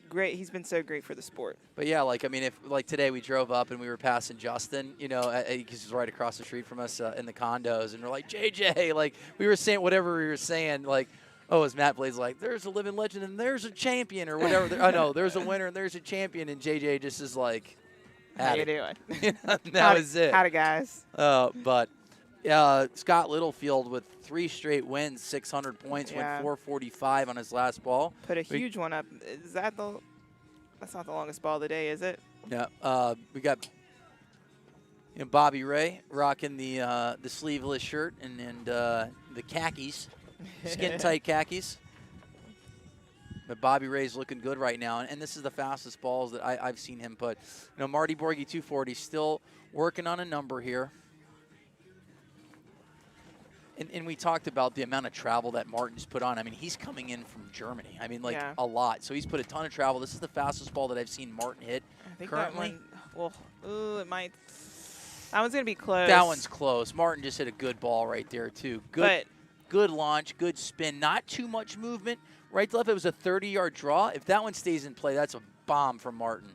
Great. He's been so great for the sport. But yeah, like I mean, if like today we drove up and we were passing Justin, you know, because he's right across the street from us in the condos, and we're like, JJ, like we were saying whatever we were saying, like, oh, as Matt Blade's like, there's a living legend and there's a champion or whatever. I know there's a winner and there's a champion, and JJ just is like, How you doing? that was it. Howdy, guys. But Scott Littlefield with 3 straight wins, 600 points, went 445 on his last ball. Put a huge one up. Is that that's not the longest ball of the day, is it? Yeah. We got Bobby Ray rocking the sleeveless shirt and the khakis, skin tight khakis. But Bobby Ray's looking good right now, and this is the fastest balls that I've seen him put. You know, Marty Borgie 240 still working on a number here. And we talked about the amount of travel that Martin's put on. I mean, he's coming in from Germany. I mean, like a lot. So he's put a ton of travel. This is the fastest ball that I've seen Martin hit currently. That one, well, it might. That one's going to be close. That one's close. Martin just hit a good ball right there, too. Good launch, good spin, not too much movement. Right to left, it was a 30-yard draw. If that one stays in play, that's a bomb from Martin.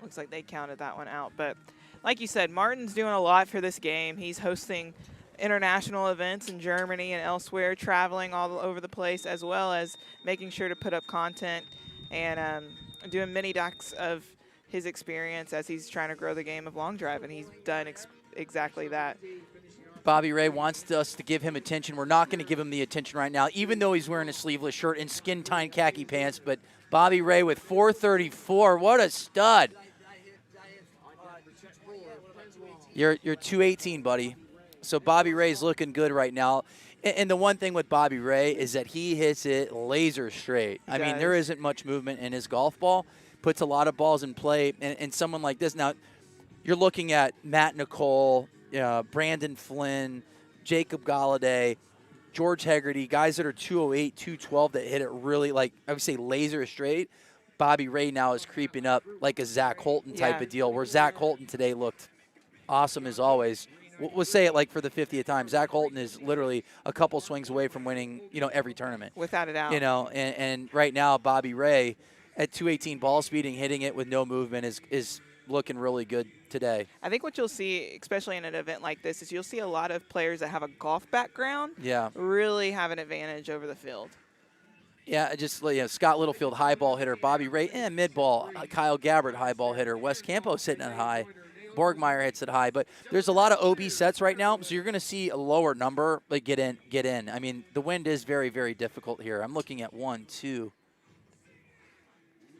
Looks like they counted that one out. But like you said, Martin's doing a lot for this game. He's hosting international events in Germany and elsewhere, traveling all over the place, as well as making sure to put up content and doing mini docs of his experience as he's trying to grow the game of long drive, and he's done exactly that. Bobby Ray wants us to give him attention. We're not going to give him the attention right now, even though he's wearing a sleeveless shirt and skin-tight khaki pants. But Bobby Ray with 434, what a stud. You're 218, buddy. So Bobby Ray's looking good right now. And the one thing with Bobby Ray is that he hits it laser straight. I mean, there isn't much movement in his golf ball. Puts a lot of balls in play. And someone like this, now you're looking at Matt Nicole, Brandon Flynn, Jacob Galladay, George Hegarty, guys that are 208, 212 that hit it really, like, I would say laser straight. Bobby Ray now is creeping up like a Zach Holton type of deal, where Zach Holton today looked awesome as always. We'll say it like for the 50th time. Zach Holton is literally a couple swings away from winning, every tournament. Without a doubt. And right now, Bobby Ray at 218 ball speed and hitting it with no movement is looking really good today. I think what you'll see, especially in an event like this, is you'll see a lot of players that have a golf background really have an advantage over the field. Yeah, just Scott Littlefield, high ball hitter. Bobby Ray, mid ball. Kyle Gabbard, high ball hitter. Wes Campos hitting it high. Borgmeyer hits it high, but there's a lot of OB sets right now, so you're going to see a lower number, like get in. I mean, the wind is very, very difficult here. I'm looking at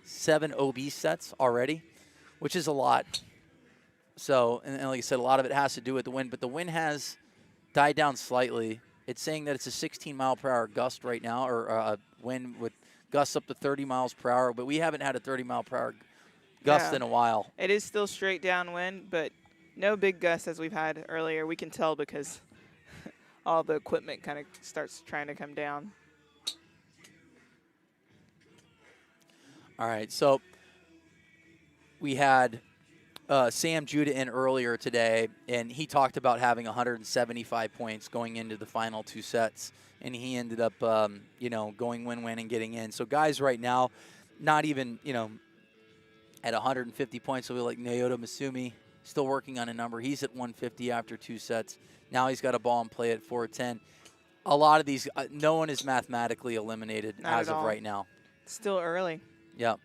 7 OB sets already, which is a lot. So, and like I said, a lot of it has to do with the wind, but the wind has died down slightly. It's saying that it's a 16-mile-per-hour gust right now, or a wind with gusts up to 30 miles per hour, but we haven't had a 30-mile-per-hour gust in a while. It is still straight downwind, but no big gusts as we've had earlier. We can tell because all the equipment kind of starts trying to come down. All right, so we had Sam Judah in earlier today, and he talked about having 175 points going into the final 2 sets, and he ended up, going win-win and getting in. So guys right now, not even, at 150 points, so we like Naoto Masumi, still working on a number. He's at 150 after 2 sets. Now he's got a ball in play at 410. A lot of these, no one is mathematically eliminated as of right now. Still early. Yep.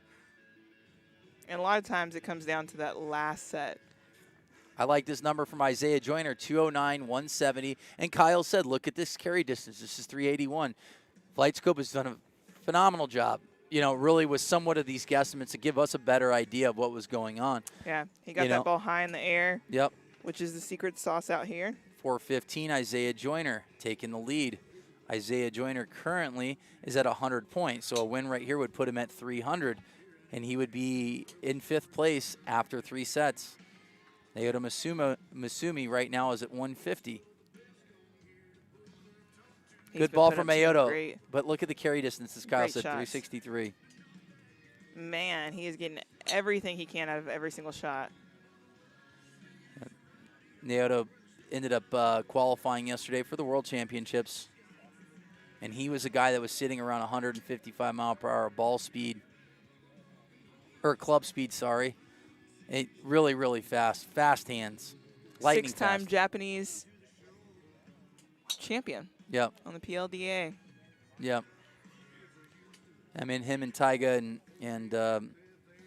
And a lot of times it comes down to that last set. I like this number from Isaiah Joyner, 209, 170. And Kyle said, look at this carry distance. This is 381. FlightScope has done a phenomenal job, really with somewhat of these guesstimates to give us a better idea of what was going on. Yeah, he got that ball high in the air. Yep. Which is the secret sauce out here. 415, Isaiah Joyner taking the lead. Isaiah Joyner currently is at 100 points, so a win right here would put him at 300, and he would be in 5th place after 3 sets. Naoto Masumi right now is at 150. Good ball from Mayoto, but look at the carry distance, as Kyle said, 363. Man, he is getting everything he can out of every single shot. Naoto ended up qualifying yesterday for the World Championships, and he was a guy that was sitting around 155 mile per hour ball speed, or club speed, sorry. Really, really fast. Fast hands. Lightning fast. 6-time Japanese champion. Yep. On the PLDA. Yep. I mean, him and Taiga and I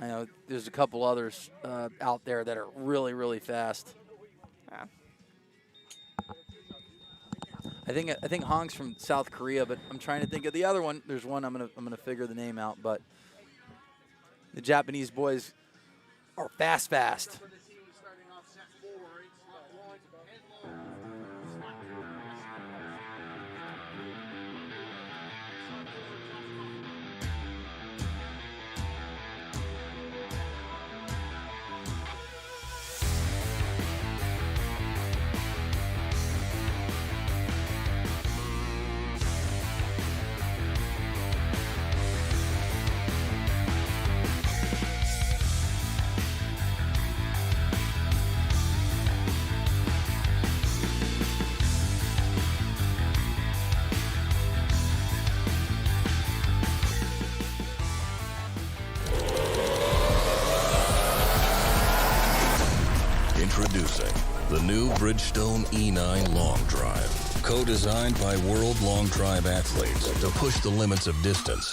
know there's a couple others out there that are really, really fast. Yeah. I think Hong's from South Korea, but I'm trying to think of the other one. There's one I'm gonna figure the name out, but the Japanese boys are fast. Bridgestone E9 Long Drive. Co-designed by world long drive athletes to push the limits of distance.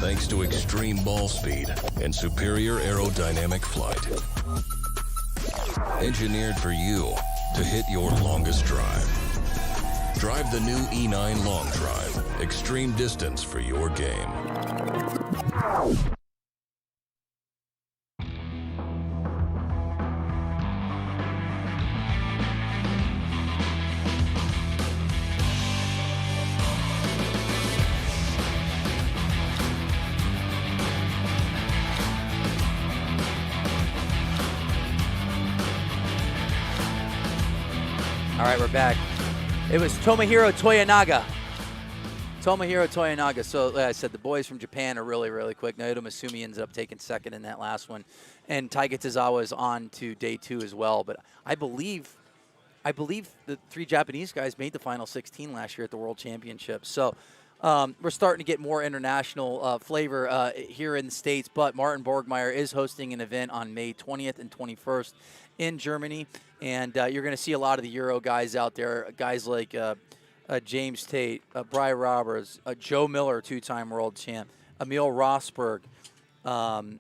Thanks to extreme ball speed and superior aerodynamic flight. Engineered for you to hit your longest drive. Drive the new E9 Long Drive. Extreme distance for your game. All right, we're back. It was Tomohiro Toyonaga. Tomohiro Toyonaga. So, like I said, the boys from Japan are really, really quick. Naoto Masumi ends up taking second in that last one. And Taiga Tozawa is on to day 2 as well. But I believe the 3 Japanese guys made the final 16 last year at the World Championship. So we're starting to get more international flavor here in the States. But Martin Borgmeyer is hosting an event on May 20th and 21st in Germany. And you're going to see a lot of the Euro guys out there, guys like James Tate, Bry Roberts, Joe Miller, 2-time world champ, Emil Rosberg.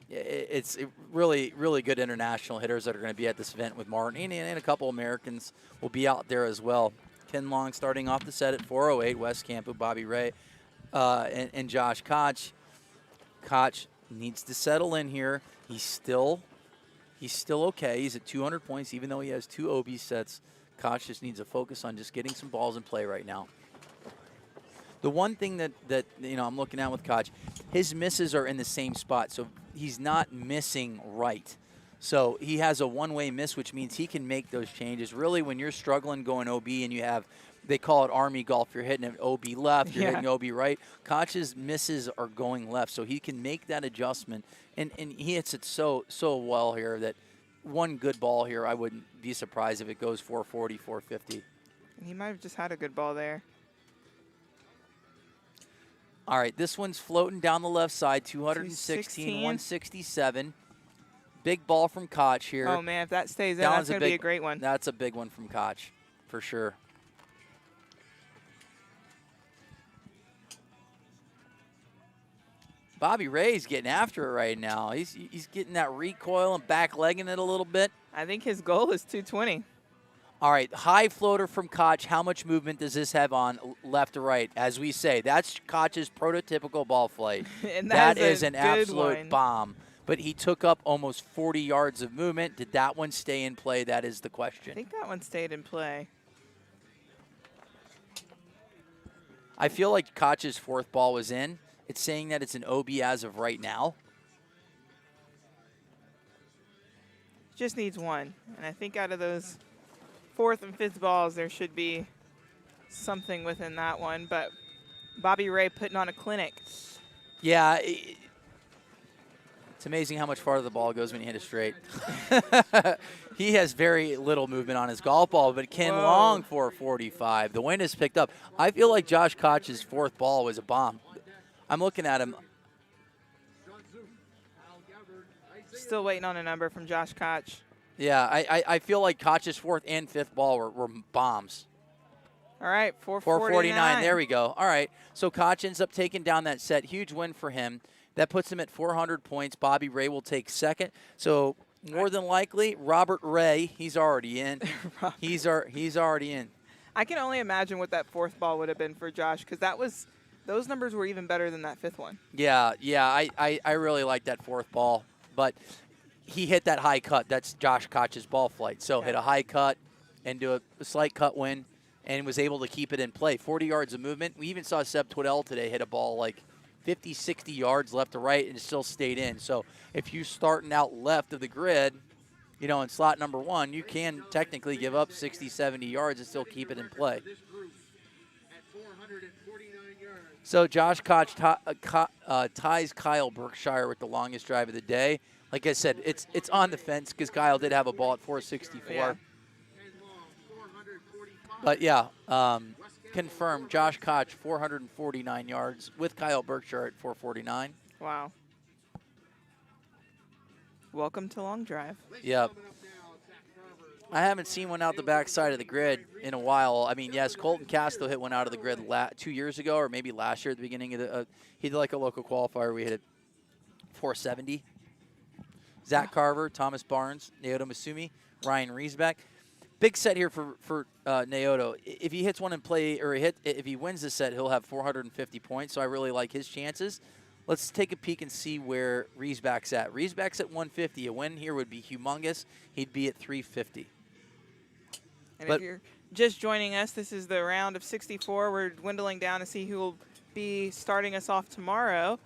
It's really, really good international hitters that are going to be at this event with Martin, and a couple Americans will be out there as well. Ken Long starting off the set at 408, Wes Campo, Bobby Ray, and Josh Koch. Koch needs to settle in here. He's still okay. He's at 200 points, even though he has 2 OB sets. Koch just needs to focus on just getting some balls in play right now. The one thing that I'm looking at with Koch, his misses are in the same spot, so he's not missing right. So he has a one-way miss, which means he can make those changes. Really, when you're struggling going OB and you have, they call it Army golf, you're hitting it OB left, you're hitting OB right. Koch's misses are going left, so he can make that adjustment. And he hits it so well here that one good ball here, I wouldn't be surprised if it goes 440, 450. He might have just had a good ball there. All right, this one's floating down the left side, 216, 167. Big ball from Koch here. Oh, man, if that stays in, that's going to be a great one. That's a big one from Koch, for sure. Bobby Ray's getting after it right now. He's getting that recoil and back legging it a little bit. I think his goal is 220. All right, high floater from Koch. How much movement does this have on left to right? As we say, that's Koch's prototypical ball flight. And that is an absolute bomb. But he took up almost 40 yards of movement. Did that one stay in play? That is the question. I think that one stayed in play. I feel like Koch's 4th ball was in. It's saying that it's an OB as of right now. Just needs one. And I think out of those 4th and 5th balls, there should be something within that one. But Bobby Ray putting on a clinic. Yeah, it's amazing how much farther the ball goes when you hit it straight. He has very little movement on his golf ball, but Ken Long 445. The wind has picked up. I feel like Josh Koch's 4th ball was a bomb. I'm looking at him. Still waiting on a number from Josh Koch. Yeah, I feel like Koch's 4th and 5th ball were bombs. All right, 449. There we go. All right, so Koch ends up taking down that set. Huge win for him. That puts him at 400 points. Bobby Ray will take 2nd. So more than likely, Robert Ray, he's already in. he's already in. I can only imagine what that 4th ball would have been for Josh, because those numbers were even better than that 5th one. Yeah, I really like that 4th ball, but he hit that high cut. That's Josh Koch's ball flight. So hit a high cut and do a slight cut win, and was able to keep it in play. 40 yards of movement. We even saw Seb Twiddell today hit a ball like 50, 60 yards left to right, and it still stayed in. So if you're starting out left of the grid, in slot number 1, you can technically give up 60, 70 yards and still keep it in play. So Josh Koch ties Kyle Berkshire with the longest drive of the day. Like I said, it's on the fence because Kyle did have a ball at 464. Yeah. But yeah, confirmed. Josh Koch 449 yards with Kyle Berkshire at 449. Wow. Welcome to Long Drive. Yep. I haven't seen one out the backside of the grid in a while. I mean, yes, Colton Castro hit one out of the grid 2 years ago, or maybe last year at the beginning of the. He did like a local qualifier. We hit it 470. Zach Carver, Thomas Barnes, Naoto Masumi, Ryan Riesbeck. Big set here for Naoto. If he hits one in play, or if he wins the set, he'll have 450 points. So I really like his chances. Let's take a peek and see where Riesbeck's at. Riesbeck's at 150. A win here would be humongous. He'd be at 350. And if you're just joining us, this is the round of 64. We're dwindling down to see who will be starting us off tomorrow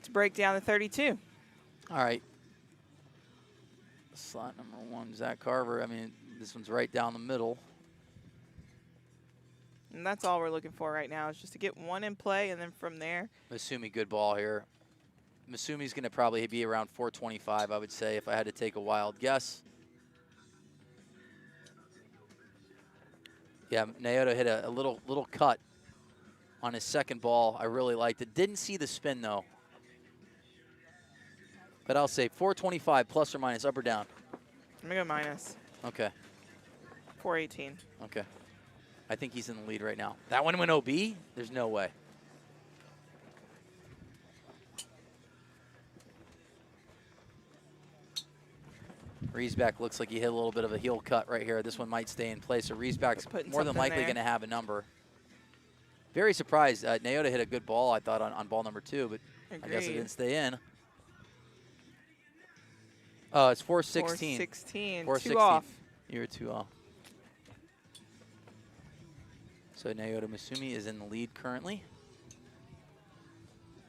to break down the 32. All right. Slot number 1, Zach Carver. I mean, this one's right down the middle. And that's all we're looking for right now is just to get one in play, and then from there. Masumi, good ball here. Masumi's going to probably be around 425, I would say, if I had to take a wild guess. Yeah, Naoto hit a little cut on his second ball. I really liked it. Didn't see the spin, though. But I'll say 425 plus or minus, up or down? I'm going to go minus. Okay. 418. Okay. I think he's in the lead right now. That one went OB? There's no way. Riesbeck looks like he hit a little bit of a heel cut right here. This one might stay in place. So Riesbeck's more than likely going to have a number. Very surprised. Naoto hit a good ball, I thought, on ball number 2, but I guess it didn't stay in. Oh, it's 416. 416. 416. 2 off. You were 2 off. So Naoto Masumi is in the lead currently.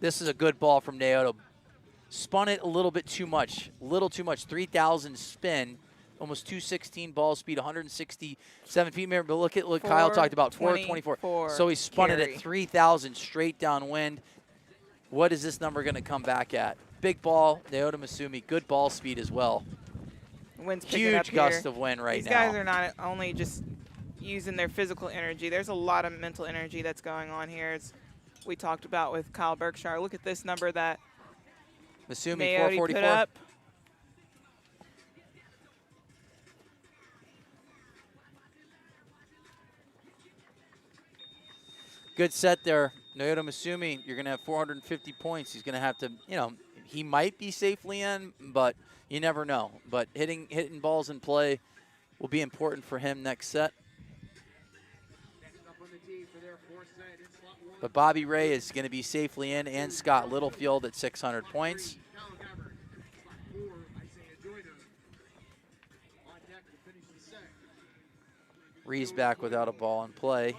This is a good ball from Naoto. Spun it a little bit too much. 3,000 spin, almost 216 ball speed, 167 feet. Remember, look at what Kyle talked about, 424. So he spun it at 3,000 straight downwind. What is this number going to come back at? Big ball, Naoto Masumi, good ball speed as well. Wind's huge gust of wind right now. These guys are not only just using their physical energy. There's a lot of mental energy that's going on here. As we talked about with Kyle Berkshire. Look at this number that Masumi, Naoto 444. put up. Good set there. Naoto Masumi, you're going to have 450 points. He's going to have to, he might be safely in, but you never know. But hitting balls in play will be important for him next set. But Bobby Ray is going to be safely in, and Scott Littlefield at 600 points. Riesbeck without a ball in play.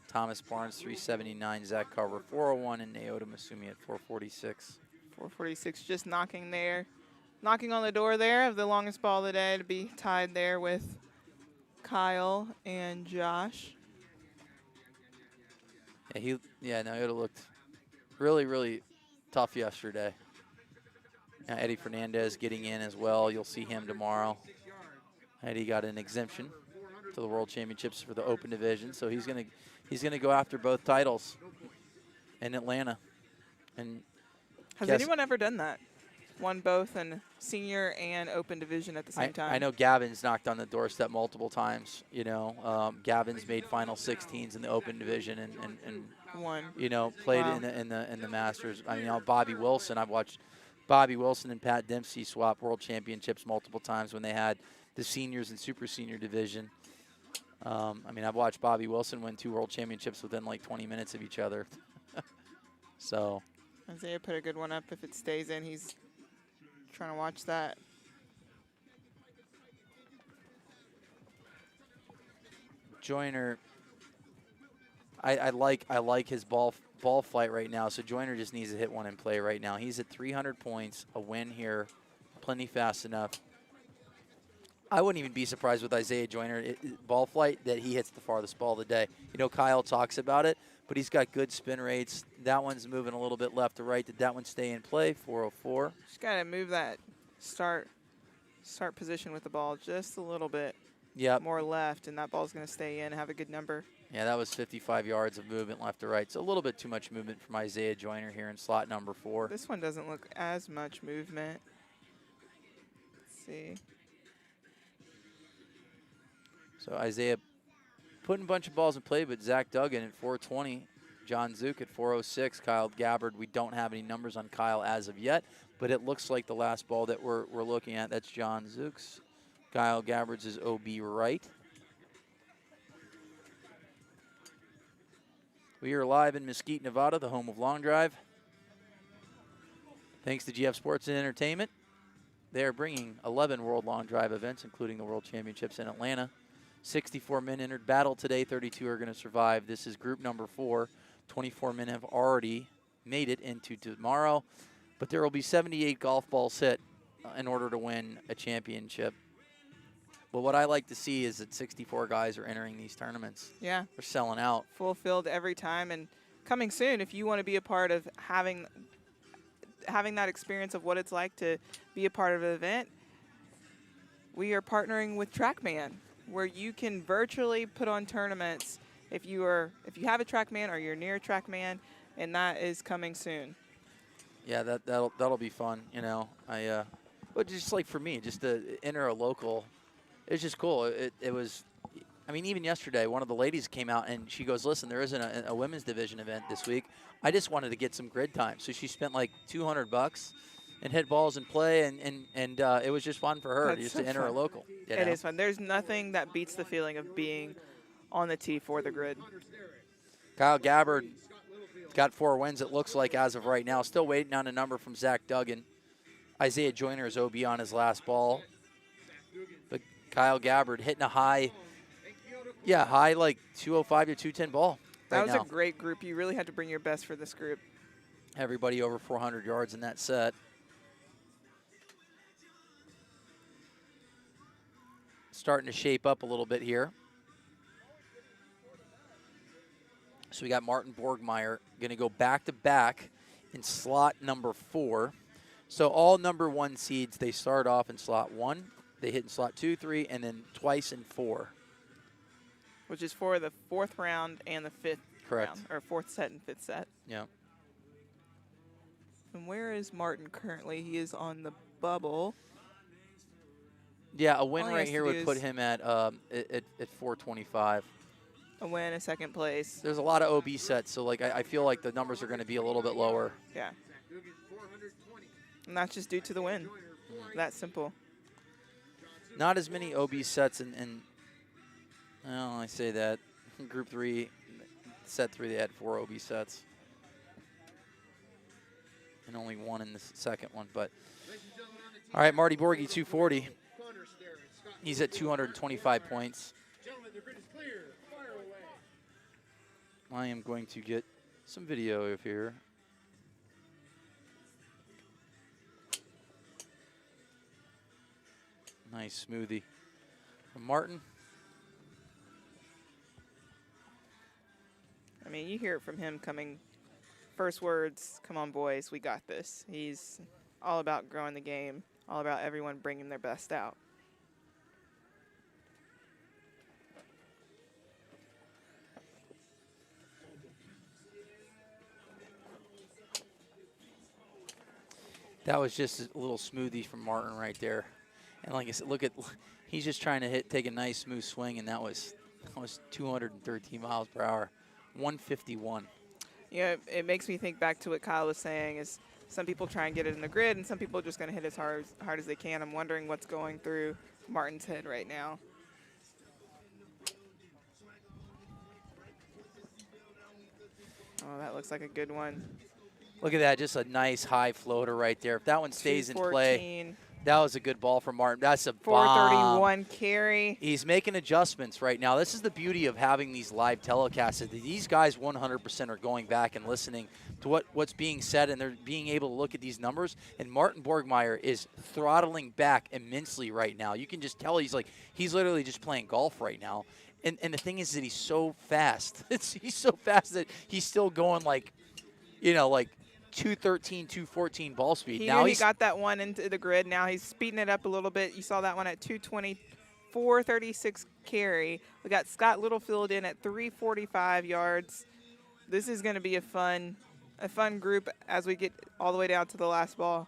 Thomas Barnes, 379. Zach Carver, 401. And Naoto Masumi at 446. 446 just knocking on the door there of the longest ball of the day to be tied there with Kyle and Josh. Yeah, Naoto looked really, really tough yesterday. Now Eddie Fernandez getting in as well. You'll see him tomorrow. Eddie got an exemption to the World Championships for the Open Division, so he's gonna go after both titles in Atlanta. And has anyone ever done that? Won both in senior and Open Division at the same time? I know Gavin's knocked on the doorstep multiple times. Gavin's made final 16s in the Open Division and won. Played in the Masters. I mean, Bobby Wilson. I've watched Bobby Wilson and Pat Dempsey swap World Championships multiple times when they had the seniors and super senior division. I've watched Bobby Wilson win 2 World Championships within like 20 minutes of each other. So Isaiah put a good one up. If it stays in, he's trying to watch that. Joyner, I like his ball flight right now. So Joyner just needs to hit one in play right now. He's at 300 points, a win here, plenty fast enough. I wouldn't even be surprised with Isaiah Joyner ball flight that he hits the farthest ball of the day. Kyle talks about it, but he's got good spin rates. That one's moving a little bit left to right. Did that one stay in play? 404. Just got to move that start position with the ball just a little bit more left, and that ball's going to stay in, have a good number. Yeah, that was 55 yards of movement left to right. So a little bit too much movement from Isaiah Joyner here in slot number 4. This one doesn't look as much movement. Let's see. So Isaiah putting a bunch of balls in play, but Zach Duggan at 420, John Zook at 406, Kyle Gabbard. We don't have any numbers on Kyle as of yet, but it looks like the last ball that we're looking at, that's John Zook's. Kyle Gabbard's is OB right. We are live in Mesquite, Nevada, the home of Long Drive. Thanks to GF Sports and Entertainment. They are bringing 11 World Long Drive events, including the World Championships in Atlanta. 64 men entered battle today. 32 are going to survive. This is group number 4. 24 men have already made it into tomorrow. But there will be 78 golf balls hit in order to win a championship. But what I like to see is that 64 guys are entering these tournaments. Yeah. They're selling out. Full filled every time. And coming soon, if you want to be a part of having that experience of what it's like to be a part of an event, we are partnering with TrackMan, where you can virtually put on tournaments if you have a TrackMan or you're near TrackMan, and that is coming soon. Yeah, that'll be fun. You know, but just like for me, just to enter a local, it's just cool. It was, I mean, even yesterday, one of the ladies came out and she goes, "Listen, there isn't a women's division event this week. I just wanted to get some grid time." So she spent like $200 and hit balls and play, and it was just fun for her to enter a local. It is fun. There's nothing that beats the feeling of being on the tee for the grid. Kyle Gabbard got 4 wins, it looks like, as of right now. Still waiting on a number from Zach Duggan. Isaiah Joyner is OB on his last ball. But Kyle Gabbard hitting a high like 205 to 210 ball. That was a great group. You really had to bring your best for this group. Everybody over 400 yards in that set. Starting to shape up a little bit here. So we got Martin Borgmeyer going to go back-to-back in slot number 4. So all number 1 seeds, they start off in slot 1. They hit in slot 2, 3, and then twice in 4. Which is for the 4th round and the 5th Correct. round, or 4th set and 5th set. Yeah. And where is Martin currently? He is on the bubble. Yeah, a win right here would put him at 425. A win, a 2nd place. There's a lot of OB sets, so like I feel like the numbers are going to be a little bit lower. Yeah. And that's just due to the win. That simple. Not as many OB sets in well, I say that. Group 3, set 3, they had 4 OB sets. And only 1 in the second one. But all right, Marty Borgie, 240. He's at 225 points. I am going to get some video of here. Nice smoothie from Martin. I mean, you hear it from him coming. First words, "Come on, boys, we got this." He's all about growing the game, all about everyone bringing their best out. That was just a little smoothie from Martin right there. And like I said, look at, he's just trying to take a nice smooth swing, and that was 213 miles per hour, 151. Yeah, it makes me think back to what Kyle was saying is some people try and get it in the grid, and some people are just going to hit as hard as they can. I'm wondering what's going through Martin's head right now. Oh, that looks like a good one. Look at that, just a nice high floater right there. If that one stays in play, that was a good ball from Martin. That's a 431 carry. He's making adjustments right now. This is the beauty of having these live telecasts. These guys 100% are going back and listening to what's being said, and they're being able to look at these numbers. And Martin Borgmeyer is throttling back immensely right now. You can just tell he's literally just playing golf right now. And the thing is that he's so fast. He's so fast that he's still going like 213, 214 ball speed. Now he got that one into the grid. Now he's speeding it up a little bit. You saw that one at 220, 436 carry. We got Scott Littlefield in at 345 yards. This is going to be a fun group as we get all the way down to the last ball.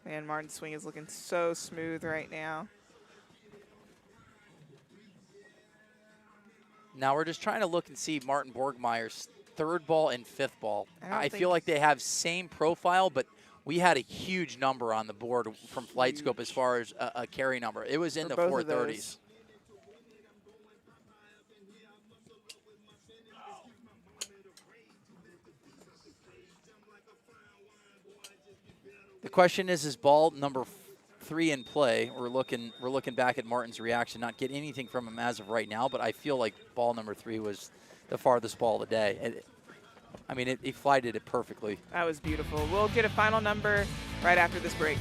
Man, Martin's swing is looking so smooth right now. Now we're just trying to look and see Martin Borgmeyer's third ball and fifth ball. I feel like they have same profile, but we had a huge number on the board from FlightScope as far as a carry number. It was in the 430s. The question is ball number 3 in play? We're looking back at Martin's reaction. Not getting anything from him as of right now, but I feel like ball number 3 was the farthest ball of the day. I mean, he flighted it perfectly. That was beautiful. We'll get a final number right after this break.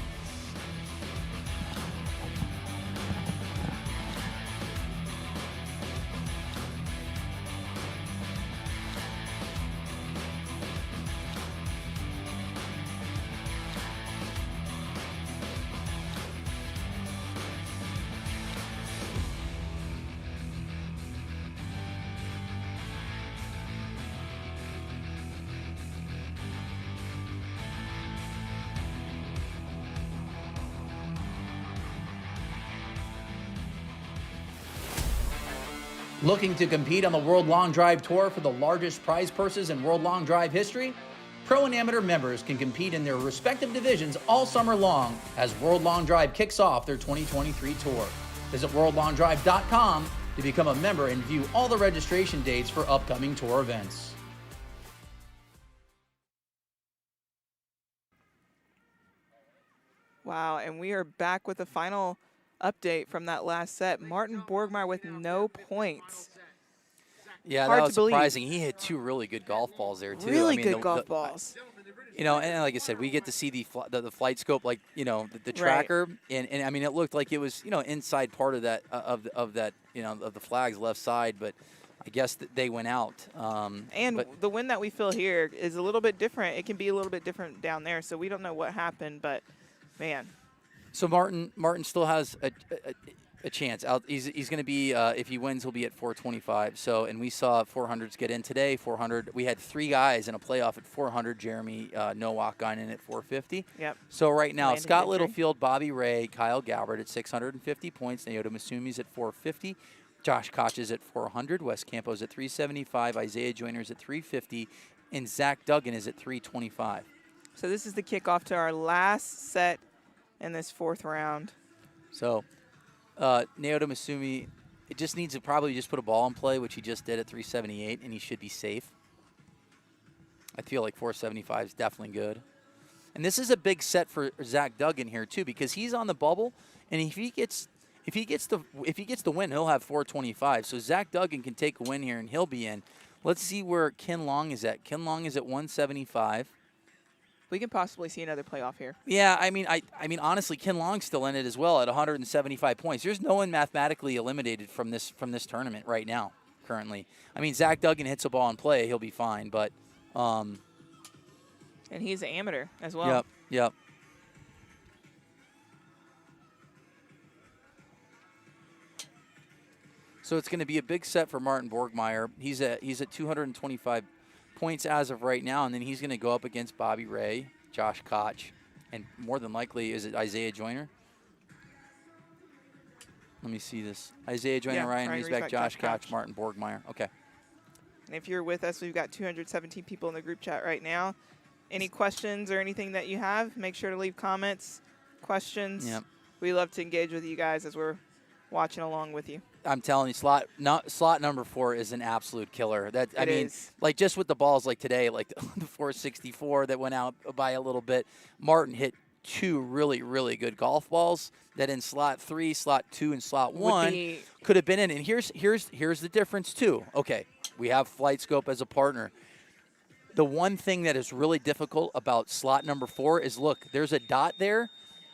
Looking to compete on the World Long Drive Tour for the largest prize purses in World Long Drive history? Pro and amateur members can compete in their respective divisions all summer long as World Long Drive kicks off their 2023 tour. Visit worldlongdrive.com to become a member and view all the registration dates for upcoming tour events. Wow, and we are back with the final update from that last set. Martin Borgmeyer with no points. Yeah, Hard that was to believe. surprising. He hit 2 really good golf balls there, too. Really I mean, good golf balls. You know, and like I said, we get to see the FlightScope, like, you know, the tracker, and I mean, it looked like it was, you know, inside part of that of that, you know, of the flag's left side, but I guess they went out. And the wind that we feel here is a little bit different. It can be a little bit different down there, so we don't know what happened, but man. So Martin still has a chance. He's going to be, if he wins, he'll be at 425. So, and we saw 400s get in today. 400. We had 3 guys in a playoff at 400. Jeremy Nowak got in at 450. Yep. So right now, Landed Scott injury. Littlefield, Bobby Ray, Kyle Galbert at 650 points. Naoto Masumi's at 450. Josh Koch is at 400. Wes Campos at 375. Isaiah Joyner's at 350. And Zach Duggan is at 325. So this is the kickoff to our last set in this 4th round. So Naoto Masumi, it just needs to probably just put a ball in play, which he just did at 378, and he should be safe. I feel like 475 is definitely good. And this is a big set for Zach Duggan here too, because he's on the bubble, and if he gets the win, he'll have 425. So Zach Duggan can take a win here, and he'll be in. Let's see where Ken Long is at. Ken Long is at 175. We can possibly see another playoff here. Yeah, I mean, honestly, Ken Long's still in it as well at 175 points. There's no one mathematically eliminated from this tournament right now, currently. I mean, Zach Duggan hits a ball in play, he'll be fine, but. And he's an amateur as well. Yep. So it's going to be a big set for Martin Borgmeyer. He's at 225 points as of right now, and then he's going to go up against Bobby Ray, Josh Koch, and more than likely, is it Isaiah Joyner? Let me see this. Isaiah Joyner, Ryan Riesbeck, Josh Koch, Martin Borgmeyer. Okay. And if you're with us, we've got 217 people in the group chat right now. Any questions or anything that you have, make sure to leave comments, questions. Yep. We love to engage with you guys as we're watching along with you. I'm telling you, slot number 4 is an absolute killer. I mean, is. like just with the balls like today, like the 464 that went out by a little bit, Martin hit 2 really, really good golf balls that in slot 3, slot 2, and slot 1 could have been in. And here's the difference too. Okay, we have FlightScope as a partner. The one thing that is really difficult about slot number 4 is, look, there's a dot there,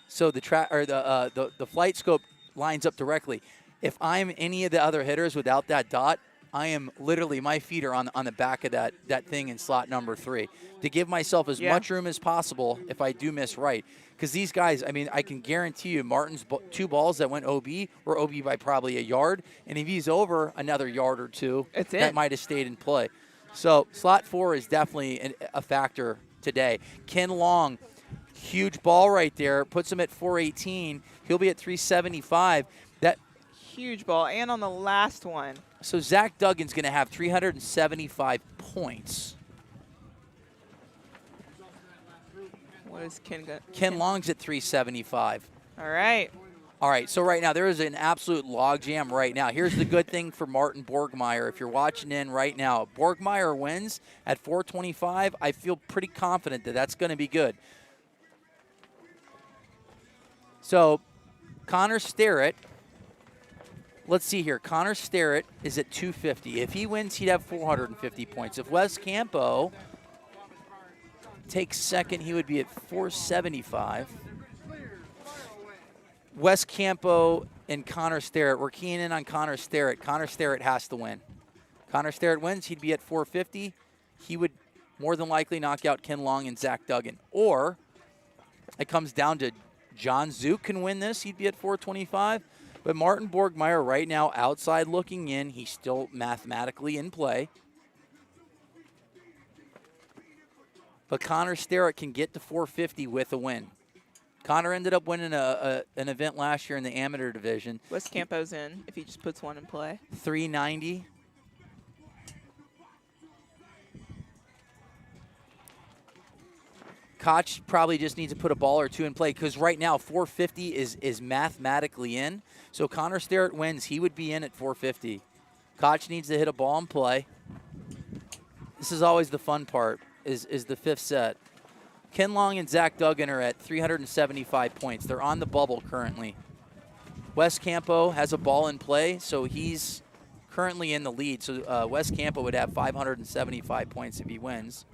so the FlightScope lines up directly. If I'm any of the other hitters without that dot, I am literally, my feet are on the back of that thing in slot number 3 to give myself as much room as possible if I do miss right. Because these guys, I mean, I can guarantee you Martin's 2 balls that went OB were OB by probably a yard. And if he's over another yard or 2, that might have stayed in play. So slot 4 is definitely a factor today. Ken Long, Huge ball right there. Puts him at 418. He'll be at 375. That huge ball. And on the last one. So Zach Duggan's going to have 375 points. What is Ken got? Ken Long's at 375. All right. All right, so right now there is an absolute logjam right now. Here's the good thing for Martin Borgmeyer. If you're watching in right now, Borgmeyer wins at 425. I feel pretty confident that that's going to be good. So Connor Sterrett, let's see here. Connor Sterrett is at 250. If he wins, he'd have 450 points. If Wes Campo takes second, he would be at 475. Wes Campo and Connor Sterrett. We're keying in on Connor Sterrett. Connor Sterrett has to win. Connor Sterrett wins, he'd be at 450. He would more than likely knock out Ken Long and Zach Duggan. Or it comes down to John Zook can win this. He'd be at 425. But Martin Borgmeyer right now outside looking in. He's still mathematically in play. But Connor Sterrett can get to 450 with a win. Connor ended up winning an event last year in the amateur division. Wes Campo's in if he just puts one in play. 390. Koch probably just needs to put a ball or two in play because right now 450 is mathematically in. So Connor Sterrett wins. He would be in at 450. Koch needs to hit a ball in play. This is always the fun part is the fifth set. Ken Long and Zach Duggan are at 375 points. They're on the bubble currently. Wes Campo has a ball in play, so he's currently in the lead. So Wes Campo would have 575 points if he wins.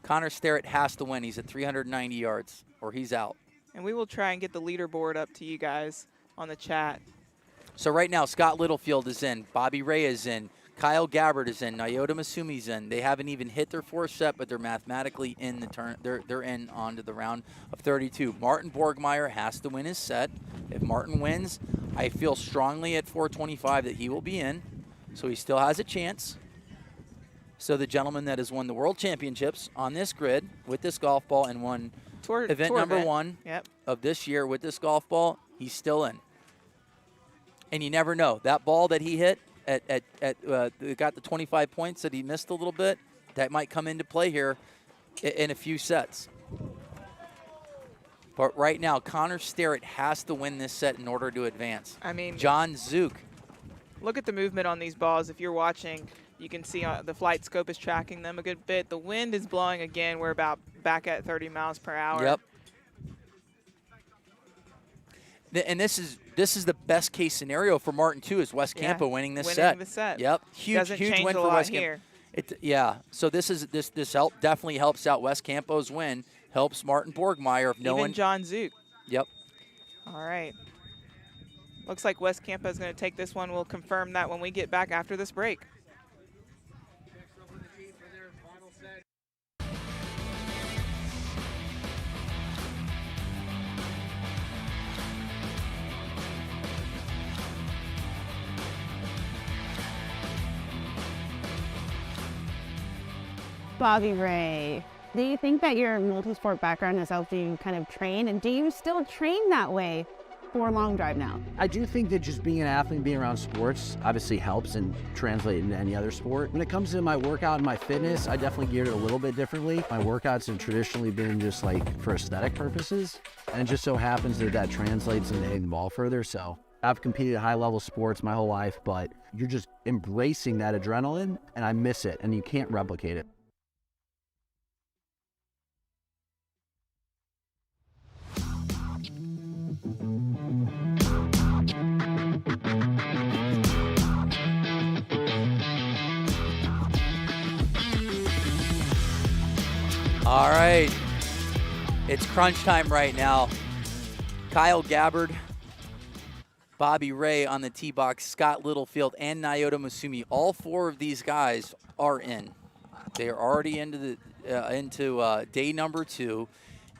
Connor Sterrett has to win. He's at 390 yards, or he's out. And we will try and get the leaderboard up to you guys on the chat. So right now, Scott Littlefield is in. Bobby Ray is in. Kyle Gabbard is in. Nyota Masumi's in. They haven't even hit their fourth set, but they're mathematically in the turn. They're in onto the round of 32. Martin Borgmeyer has to win his set. If Martin wins, I feel strongly at 425 that he will be in. So he still has a chance. So the gentleman that has won the World Championships on this grid with this golf ball and won event number one of this year with this golf ball, he's still in. And you never know. That ball that he hit got the 25 points that he missed a little bit, that might come into play here in a few sets. But right now, Connor Sterrett has to win this set in order to advance. I mean, John Zook. Look at the movement on these balls. If you're watching, you can see the flight scope is tracking them a good bit. The wind is blowing again. We're about back at 30 miles per hour. Yep. And this is the best case scenario for Martin too. Is Wes Campo winning this set? Winning the set. Yep. Huge win for Wes Campo. Yeah. So this definitely helps out Wes Campo's win. Helps Martin Borgmeyer. Even John Zook. Yep. All right. Looks like Wes Campo is going to take this one. We'll confirm that when we get back after this break. Bobby Ray, do you think that your multi-sport background has helped you kind of train, and do you still train that way for long drive now? I do think that just being an athlete, being around sports obviously helps and translates into any other sport. When it comes to my workout and my fitness, I definitely geared it a little bit differently. My workouts have traditionally been just like for aesthetic purposes, and it just so happens that translates into hitting the ball further. So I've competed at high-level sports my whole life, but you're just embracing that adrenaline, and I miss it, and you can't replicate it. All right, it's crunch time right now. Kyle Gabbard, Bobby Ray on the tee box, Scott Littlefield, and Nyota Masumi. All four of these guys are in. They are already into day number 2,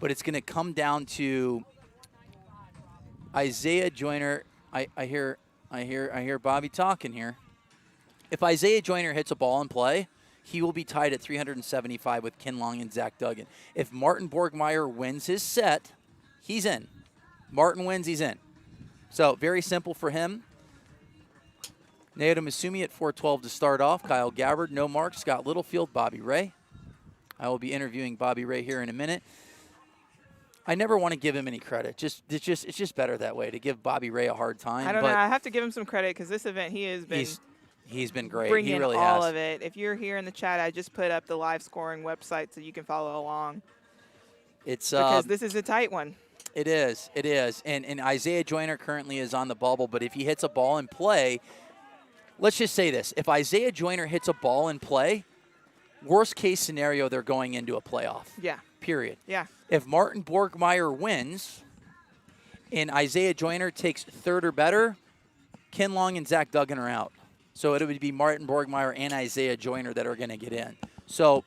but it's going to come down to Isaiah Joyner. I hear Bobby talking here. If Isaiah Joyner hits a ball in play, he will be tied at 375 with Ken Long and Zach Duggan. If Martin Borgmeyer wins his set, he's in. Martin wins, he's in. So very simple for him. Naoto Misumi at 412 to start off. Kyle Gabbard, no marks. Scott Littlefield, Bobby Ray. I will be interviewing Bobby Ray here in a minute. I never want to give him any credit. It's just better that way, to give Bobby Ray a hard time. I don't know. I have to give him some credit because this event he has been. He's been great. Bringing he really all has. of it. If you're here in the chat, I just put up the live scoring website so you can follow along. It's because this is a tight one. It is. It is. And Isaiah Joyner currently is on the bubble, but if he hits a ball in play, let's just say this. If Isaiah Joyner hits a ball in play, worst case scenario, they're going into a playoff. Yeah. Period. Yeah. If Martin Borgmeyer wins and Isaiah Joyner takes third or better, Ken Long and Zach Duggan are out. So it would be Martin Borgmeyer and Isaiah Joyner that are going to get in. So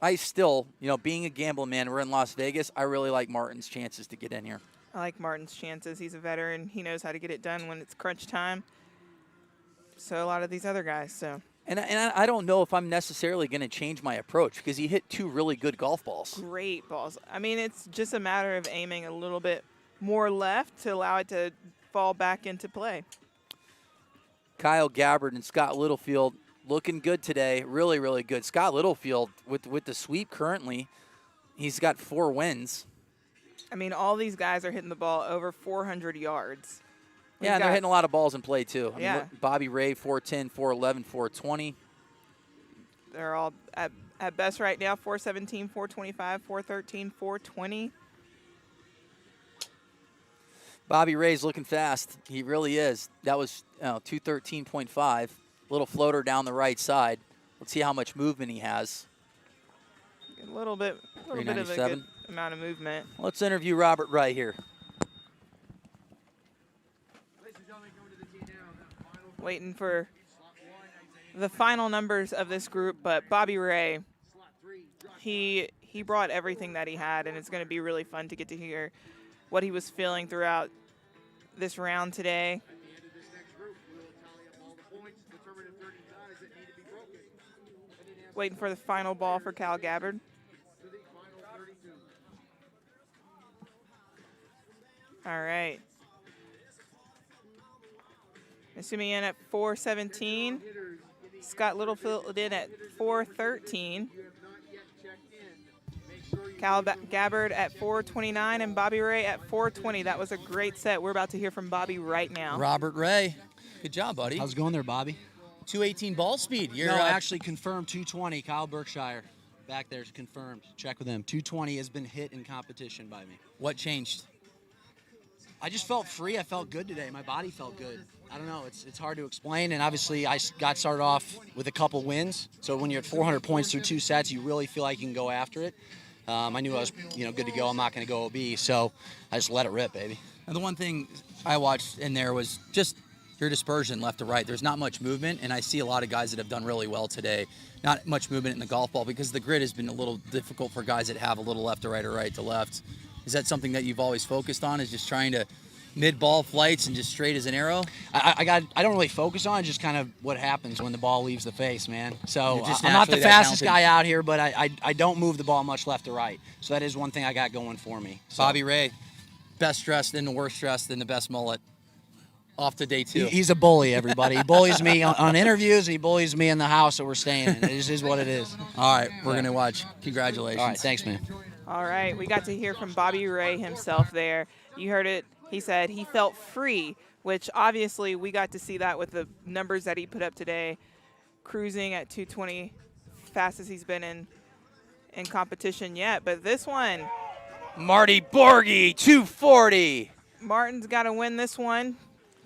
I still, being a gambling man, we're in Las Vegas, I really like Martin's chances to get in here. I like Martin's chances. He's a veteran. He knows how to get it done when it's crunch time. So a lot of these other guys, so. And I don't know if I'm necessarily going to change my approach because he hit 2 really good golf balls. Great balls. I mean, it's just a matter of aiming a little bit more left to allow it to fall back into play. Kyle Gabbard and Scott Littlefield looking good today. Really, really good. Scott Littlefield with the sweep currently, he's got 4 wins. I mean, all these guys are hitting the ball over 400 yards. Yeah, and they're hitting a lot of balls in play, too. I Yeah. mean, look, Bobby Ray, 410, 411, 420. They're all at best right now, 417, 425, 413, 420. Bobby Ray's looking fast. He really is. That was 213.5. Little floater down the right side. Let's see how much movement he has. A little bit of a good amount of movement. Let's interview Robert Ray here. Waiting for the final numbers of this group, but Bobby Ray, he brought everything that he had, and it's going to be really fun to get to hear what he was feeling throughout this round today. Waiting for the final ball for Cal Gabbard. All right. Assuming in at 417. Scott Littlefield in at 413. Cal Gabbard at 429 and Bobby Ray at 420. That was a great set. We're about to hear from Bobby right now. Robert Ray, good job, buddy. How's it going there, Bobby? 218 ball speed. No, actually confirmed 220. Kyle Berkshire back there is confirmed. Check with him. 220 has been hit in competition by me. What changed? I just felt free. I felt good today. My body felt good. I don't know. It's hard to explain. And obviously, I got started off with a couple wins. So when you're at 400 points through 2 sets, you really feel like you can go after it. I knew I was, good to go. I'm not going to go OB. So I just let it rip, baby. And the one thing I watched in there was just your dispersion left to right. There's not much movement, and I see a lot of guys that have done really well today. Not much movement in the golf ball because the grid has been a little difficult for guys that have a little left to right or right to left. Is that something that you've always focused on, is just trying to mid-ball flights and just straight as an arrow? I don't really focus on it, just kind of what happens when the ball leaves the face, man. So just I'm not the naturally that fastest talented. guy out here, but I don't move the ball much left to right. So that is one thing I got going for me. So. Bobby Ray, best dressed and the worst dressed and the best mullet. Off to day 2. He's a bully, everybody. He bullies me on interviews. He bullies me in the house that we're staying in. It just is what it is. All right, we're going to watch. Congratulations. All right, thanks, man. All right, we got to hear from Bobby Ray himself there. You heard it. He said he felt free, which obviously we got to see that with the numbers that he put up today. Cruising at 220, fastest he's been in competition yet. But this one, Marty Borgie, 240. Martin's got to win this one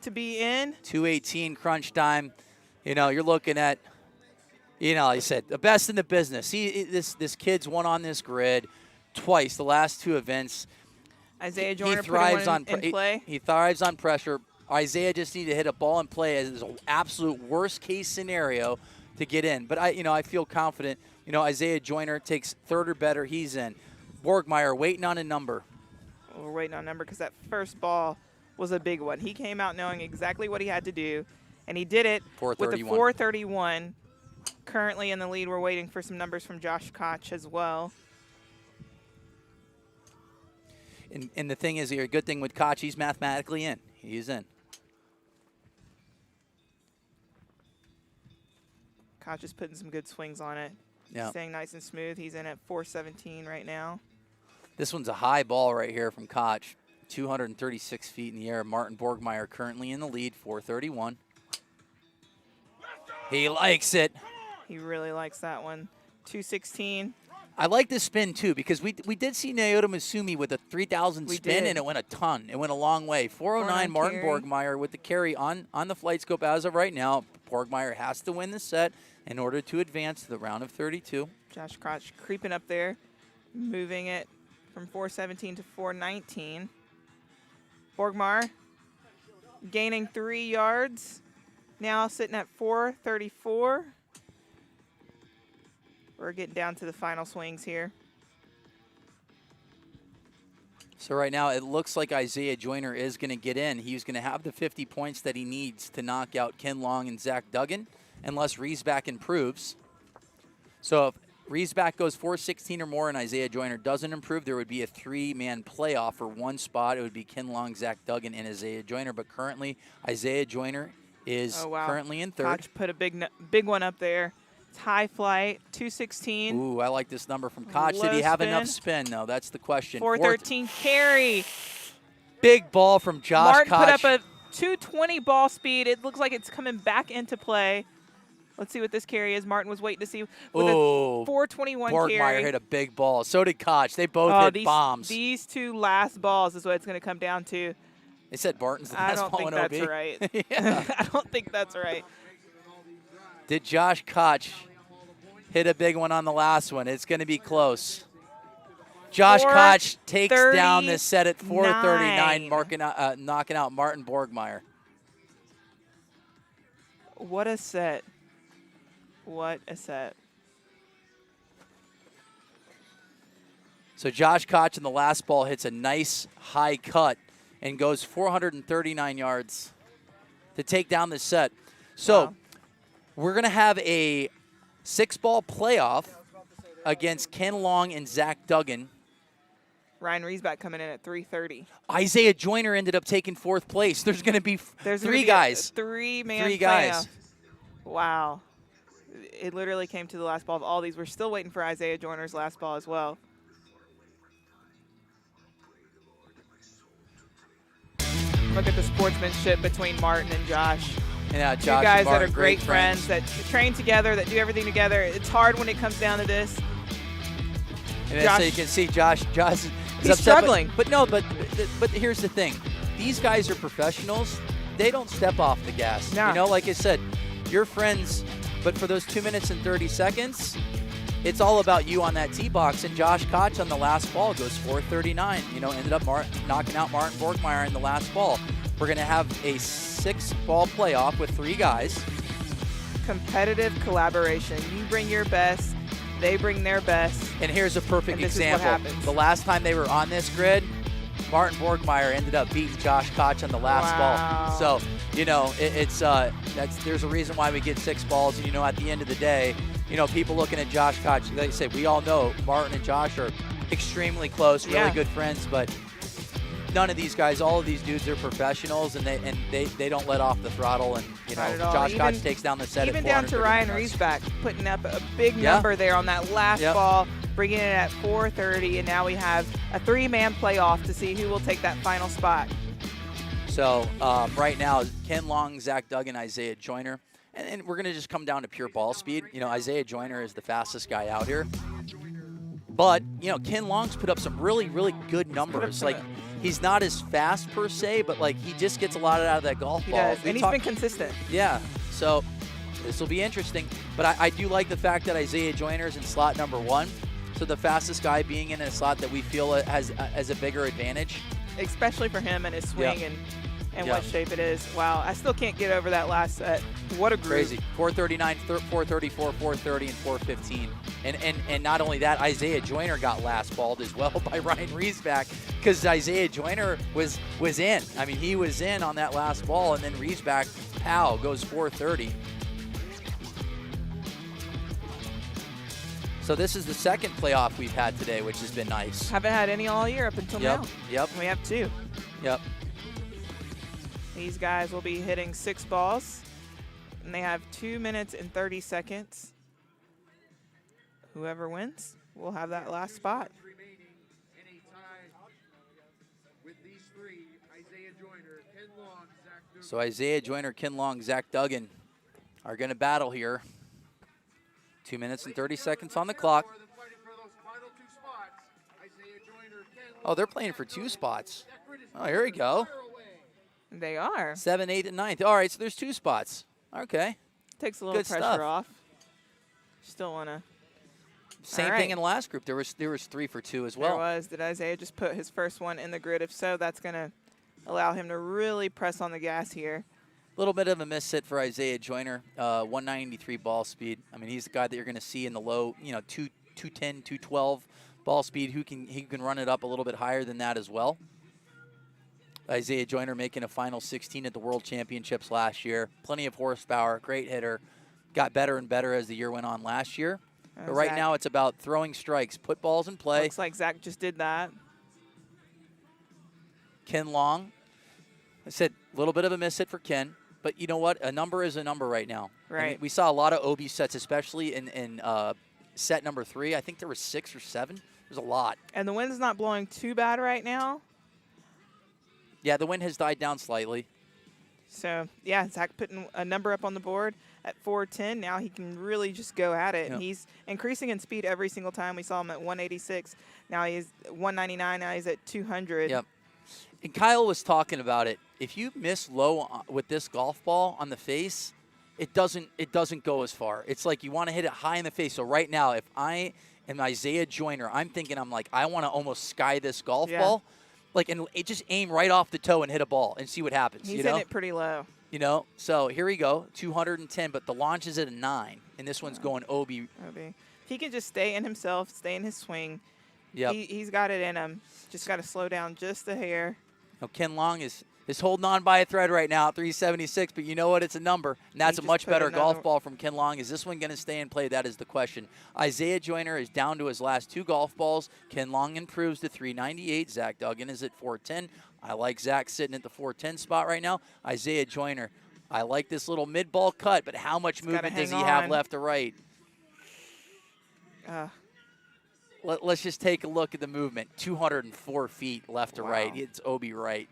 to be in. 218 crunch time. You're looking at, I said, the best in the business. This kid's won on this grid twice, the last 2 events. Isaiah Joyner thrives on in play. He thrives on pressure. Isaiah just needed to hit a ball in play as an absolute worst case scenario to get in. But I feel confident. Isaiah Joyner takes third or better, he's in. Borgmeyer waiting on a number. We're waiting on a number because that first ball was a big one. He came out knowing exactly what he had to do, And he did it with a 4:31. 4:31. Currently in the lead. We're waiting for some numbers from Josh Koch as well. And the thing is, here, a good thing with Koch, he's mathematically in. He's in. Koch is putting some good swings on it. Yeah. Staying nice and smooth. He's in at 417 right now. This one's a high ball right here from Koch. 236 feet in the air. Martin Borgmeyer currently in the lead, 431. He likes it. He really likes that one. 216. I like this spin, too, because we did see Naoto Misumi with a 3,000 spin, and it went a ton. It went a long way. 409 Martin Borgmeyer with the carry on the flight scope as of right now. Borgmeyer has to win the set in order to advance to the round of 32. Josh Koch creeping up there, moving it from 417 to 419. Borgmeyer gaining 3 yards. Now sitting at 434. We're getting down to the final swings here. So right now it looks like Isaiah Joyner is going to get in. He's going to have the 50 points that he needs to knock out Ken Long and Zach Duggan, unless Riesbach improves. So if Riesbach goes 416 or more and Isaiah Joyner doesn't improve, there would be a 3-man playoff for one spot. It would be Ken Long, Zach Duggan, and Isaiah Joyner. But currently, Isaiah Joyner is currently in third. Koch put a big one up there. It's high flight, 216. Ooh, I like this number from Koch. Did he have enough spin, though? That's the question. 413 carry. Big ball from Josh Martin Koch. put up a 220 ball speed. It looks like it's coming back into play. Let's see what this carry is. Martin was waiting to see with a 421 carry. Borgmeyer hit a big ball. So did Koch. They both hit bombs. These two last balls is what it's going to come down to. They said Barton's the I best don't ball think in OB. that's right. Yeah. I don't think that's right. Did Josh Koch hit a big one on the last one? It's going to be close. Josh Koch takes down this set at 439, knocking out Martin Borgmeyer. What a set. What a set. So Josh Koch in the last ball hits a nice high cut and goes 439 yards to take down this set. So we're going to have a 6-ball playoff against Ken Long and Zach Duggan. Ryan Riesbach coming in at 330. Isaiah Joyner ended up taking 4th place. There's going to be three guys. 3-man Three guys. playoff. Wow. It literally came to the last ball of all these. We're still waiting for Isaiah Joyner's last ball as well. Look at the sportsmanship between Martin and Josh. Yeah, Two Josh guys and Martin, that are great friends, that train together, that do everything together. It's hard when it comes down to this. And so you can see Josh is he's struggling. But here's the thing. These guys are professionals. They don't step off the gas. No. You know, like I said, you're friends, but for those 2 minutes and 30 seconds, it's all about you on that tee box. And Josh Koch on the last ball goes 439. You know, ended up knocking out Martin Borgmeyer in the last ball. We're going to have a 6-ball playoff with 3 guys. Competitive collaboration. You bring your best. They bring their best. And here's a perfect and this example. Is what happens. The last time they were on this grid, Martin Borgmeyer ended up beating Josh Koch on the last ball. So, you know, there's a reason why we get 6 balls. And, you know, at the end of the day, you know, people looking at Josh Koch, they say, we all know Martin and Josh are extremely close, really good friends, but none of these guys, all of these dudes are professionals, and they don't let off the throttle. And, you know, Josh Koch takes down the set. Even down to Ryan Riesbach, putting up a big number there on that last ball, bringing it at 430, and now we have a 3-man playoff to see who will take that final spot. So right now, Ken Long, Zach Duggan, Isaiah Joyner. And we're going to just come down to pure ball speed. You know, Isaiah Joyner is the fastest guy out here. But, you know, Ken Long's put up some really, really good numbers. Like, he's not as fast per se, but, like, he just gets a lot out of that golf ball. Does, and he's been consistent. Yeah. So this will be interesting. But I do like the fact that Isaiah Joyner's in slot number 1. So the fastest guy being in a slot that we feel has a bigger advantage. Especially for him and his swing and what shape it is. Wow, I still can't get over that last set. What a group. Crazy. 439, 434, 430, and 415. And not only that, Isaiah Joyner got last balled as well by Ryan Riesbach, because Isaiah Joyner was in. I mean, he was in on that last ball, and then Riesbach Pow goes 430. So this is the second playoff we've had today, which has been nice. Haven't had any all year up until now. Yep. And we have 2. Yep. These guys will be hitting 6 balls, and they have 2 minutes and 30 seconds. Whoever wins will have that last spot. So Isaiah Joyner, Ken Long, Zach Duggan are going to battle here. 2 minutes and 30 seconds on the clock. Oh, they're playing for 2 spots. Oh, here we go. They are. 7, 8, and 9. All right, so there's 2 spots. Okay. Takes a little Good pressure stuff. off. Still want to. Same thing in the last group. There was 3 for 2 as well. There was. Did Isaiah just put his first one in the grid? If so, that's going to allow him to really press on the gas here. A little bit of a miss hit for Isaiah Joyner, 193 ball speed. I mean, he's the guy that you're going to see in the low, 210, 212 ball speed. He can run it up a little bit higher than that as well. Isaiah Joyner making a final 16 at the World Championships last year. Plenty of horsepower, great hitter. Got better and better as the year went on last year. But right now it's about throwing strikes, put balls in play. Looks like Zach just did that. Ken Long. I said a little bit of a miss hit for Ken. But you know what? A number is a number right now. Right. And we saw a lot of OB sets, especially in set number 3. I think there was 6 or 7. There's a lot. And the wind's not blowing too bad right now. Yeah, the wind has died down slightly. So, yeah, Zach putting a number up on the board at 410. Now he can really just go at it. Yep. And he's increasing in speed every single time. We saw him at 186. Now he's 199. Now he's at 200. Yep. And Kyle was talking about it. If you miss low with this golf ball on the face, it doesn't go as far. It's like you want to hit it high in the face. So right now, if I am Isaiah Joyner, I'm thinking I want to almost sky this golf ball. And it just aim right off the toe and hit a ball and see what happens. He's hitting it pretty low. So here we go, 210, but the launch is at a 9, and this one's going OB. If he can just stay in himself, stay in his swing, Yep. he's got it in him. Just got to slow down just a hair. Now, Ken Long is holding on by a thread right now at 376, but you know what? It's a number, and that's a much better golf ball from Ken Long. Is this one going to stay in play? That is the question. Isaiah Joyner is down to his last 2 golf balls. Ken Long improves to 398. Zach Duggan is at 410. I like Zach sitting at the 410 spot right now. Isaiah Joyner, I like this little mid-ball cut, but how much movement does he have left to right? Let's just take a look at the movement. 204 feet left to right. It's OB right.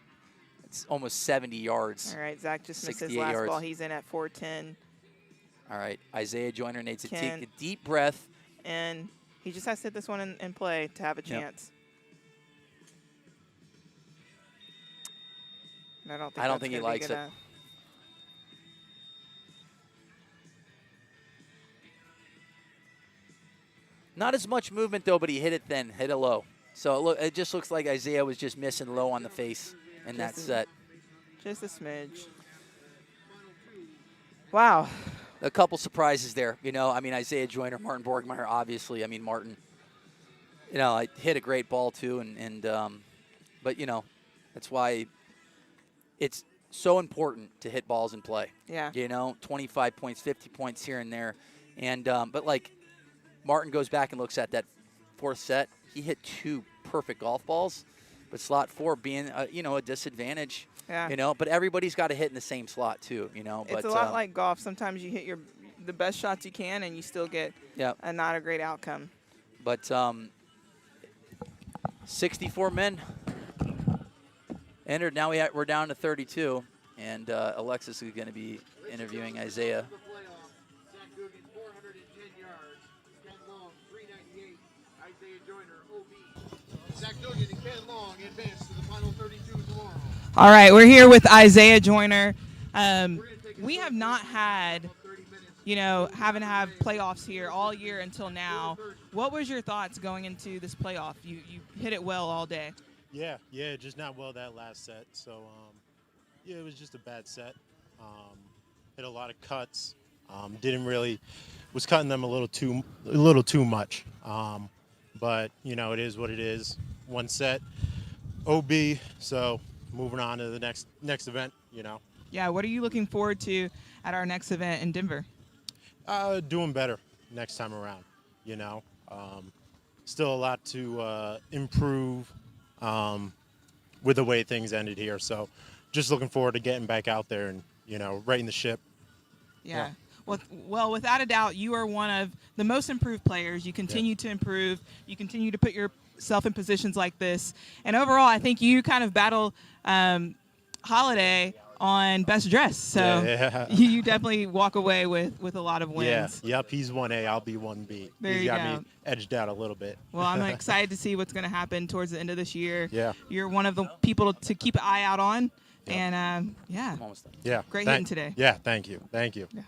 It's almost 70 yards. All right, Zach just missed his last ball. He's in at 410. All right, Isaiah Joyner needs to take a deep breath. And he just has to hit this one in play to have a chance. I don't think he likes it. Not as much movement, though, but he hit it then, hit it low. So it just looks like Isaiah was just missing low on the face in that set. Just a smidge. Wow. A couple surprises there. Isaiah Joyner, Martin Borgmeyer, obviously. Martin, I hit a great ball, too. But, that's why it's so important to hit balls in play. Yeah. 25 points, 50 points here and there. But Martin goes back and looks at that 4th set. He hit 2 perfect golf balls, but slot 4 being, a disadvantage. Yeah. But everybody's got to hit in the same slot too. It's a lot like golf. Sometimes you hit the best shots you can, and you still get not a great outcome. But 64 men entered. Now we're down to 32, and Alexis is going to be interviewing Isaiah. All right, we're here with Isaiah Joyner. We have not had, having to have playoffs here all year until now. What was your thoughts going into this playoff? You hit it well all day. Yeah, just not well that last set. So, it was just a bad set. Hit a lot of cuts. Was cutting them a little too much. But it is what it is. One set, OB. So moving on to the next event. Yeah, what are you looking forward to at our next event in Denver? Doing better next time around, you know. Still a lot to improve with the way things ended here. So just looking forward to getting back out there and, you know, righting the ship. Yeah. Well, without a doubt, you are one of the most improved players. You continue to improve. You continue to put yourself in positions like this. And overall, I think you kind of battle Holiday on best dress. So you definitely walk away with a lot of wins. Yeah. Yep. He's 1A. I'll be 1B. There He's you got go. me edged out a little bit. Well, I'm excited to see what's going to happen towards the end of this year. Yeah. You're one of the people to keep an eye out on. Yep. And, Yeah. Great hitting today. Yeah. Thank you. Thank you. Yeah.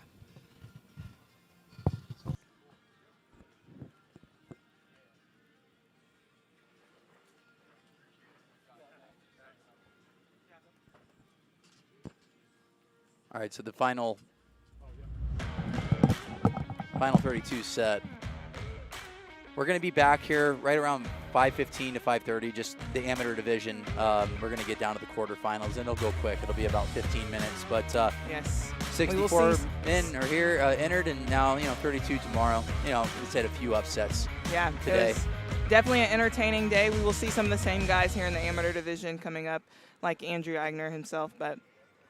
All right, so the final 32 set. We're going to be back here right around 5:15 to 5:30, just the amateur division. We're going to get down to the quarterfinals, and it'll go quick. It'll be about 15 minutes. But yes, 64 men are here entered, and now 32 tomorrow. We just had a few upsets. Yeah, today. Definitely an entertaining day. We will see some of the same guys here in the amateur division coming up, like Andrew Eigner himself. But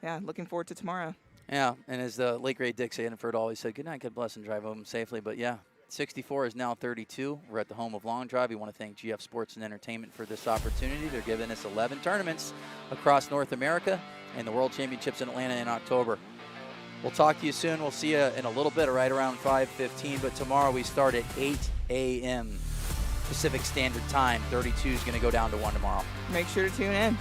yeah, looking forward to tomorrow. Yeah, and as the late great Dick Sanford always said, good night, God bless, and drive home safely. But yeah, 64 is now 32. We're at the home of Long Drive. We want to thank GF Sports and Entertainment for this opportunity. They're giving us 11 tournaments across North America and the World Championships in Atlanta in October. We'll talk to you soon. We'll see you in a little bit, right around 5:15. But tomorrow we start at 8 a.m. Pacific Standard Time. 32 is going to go down to 1 tomorrow. Make sure to tune in.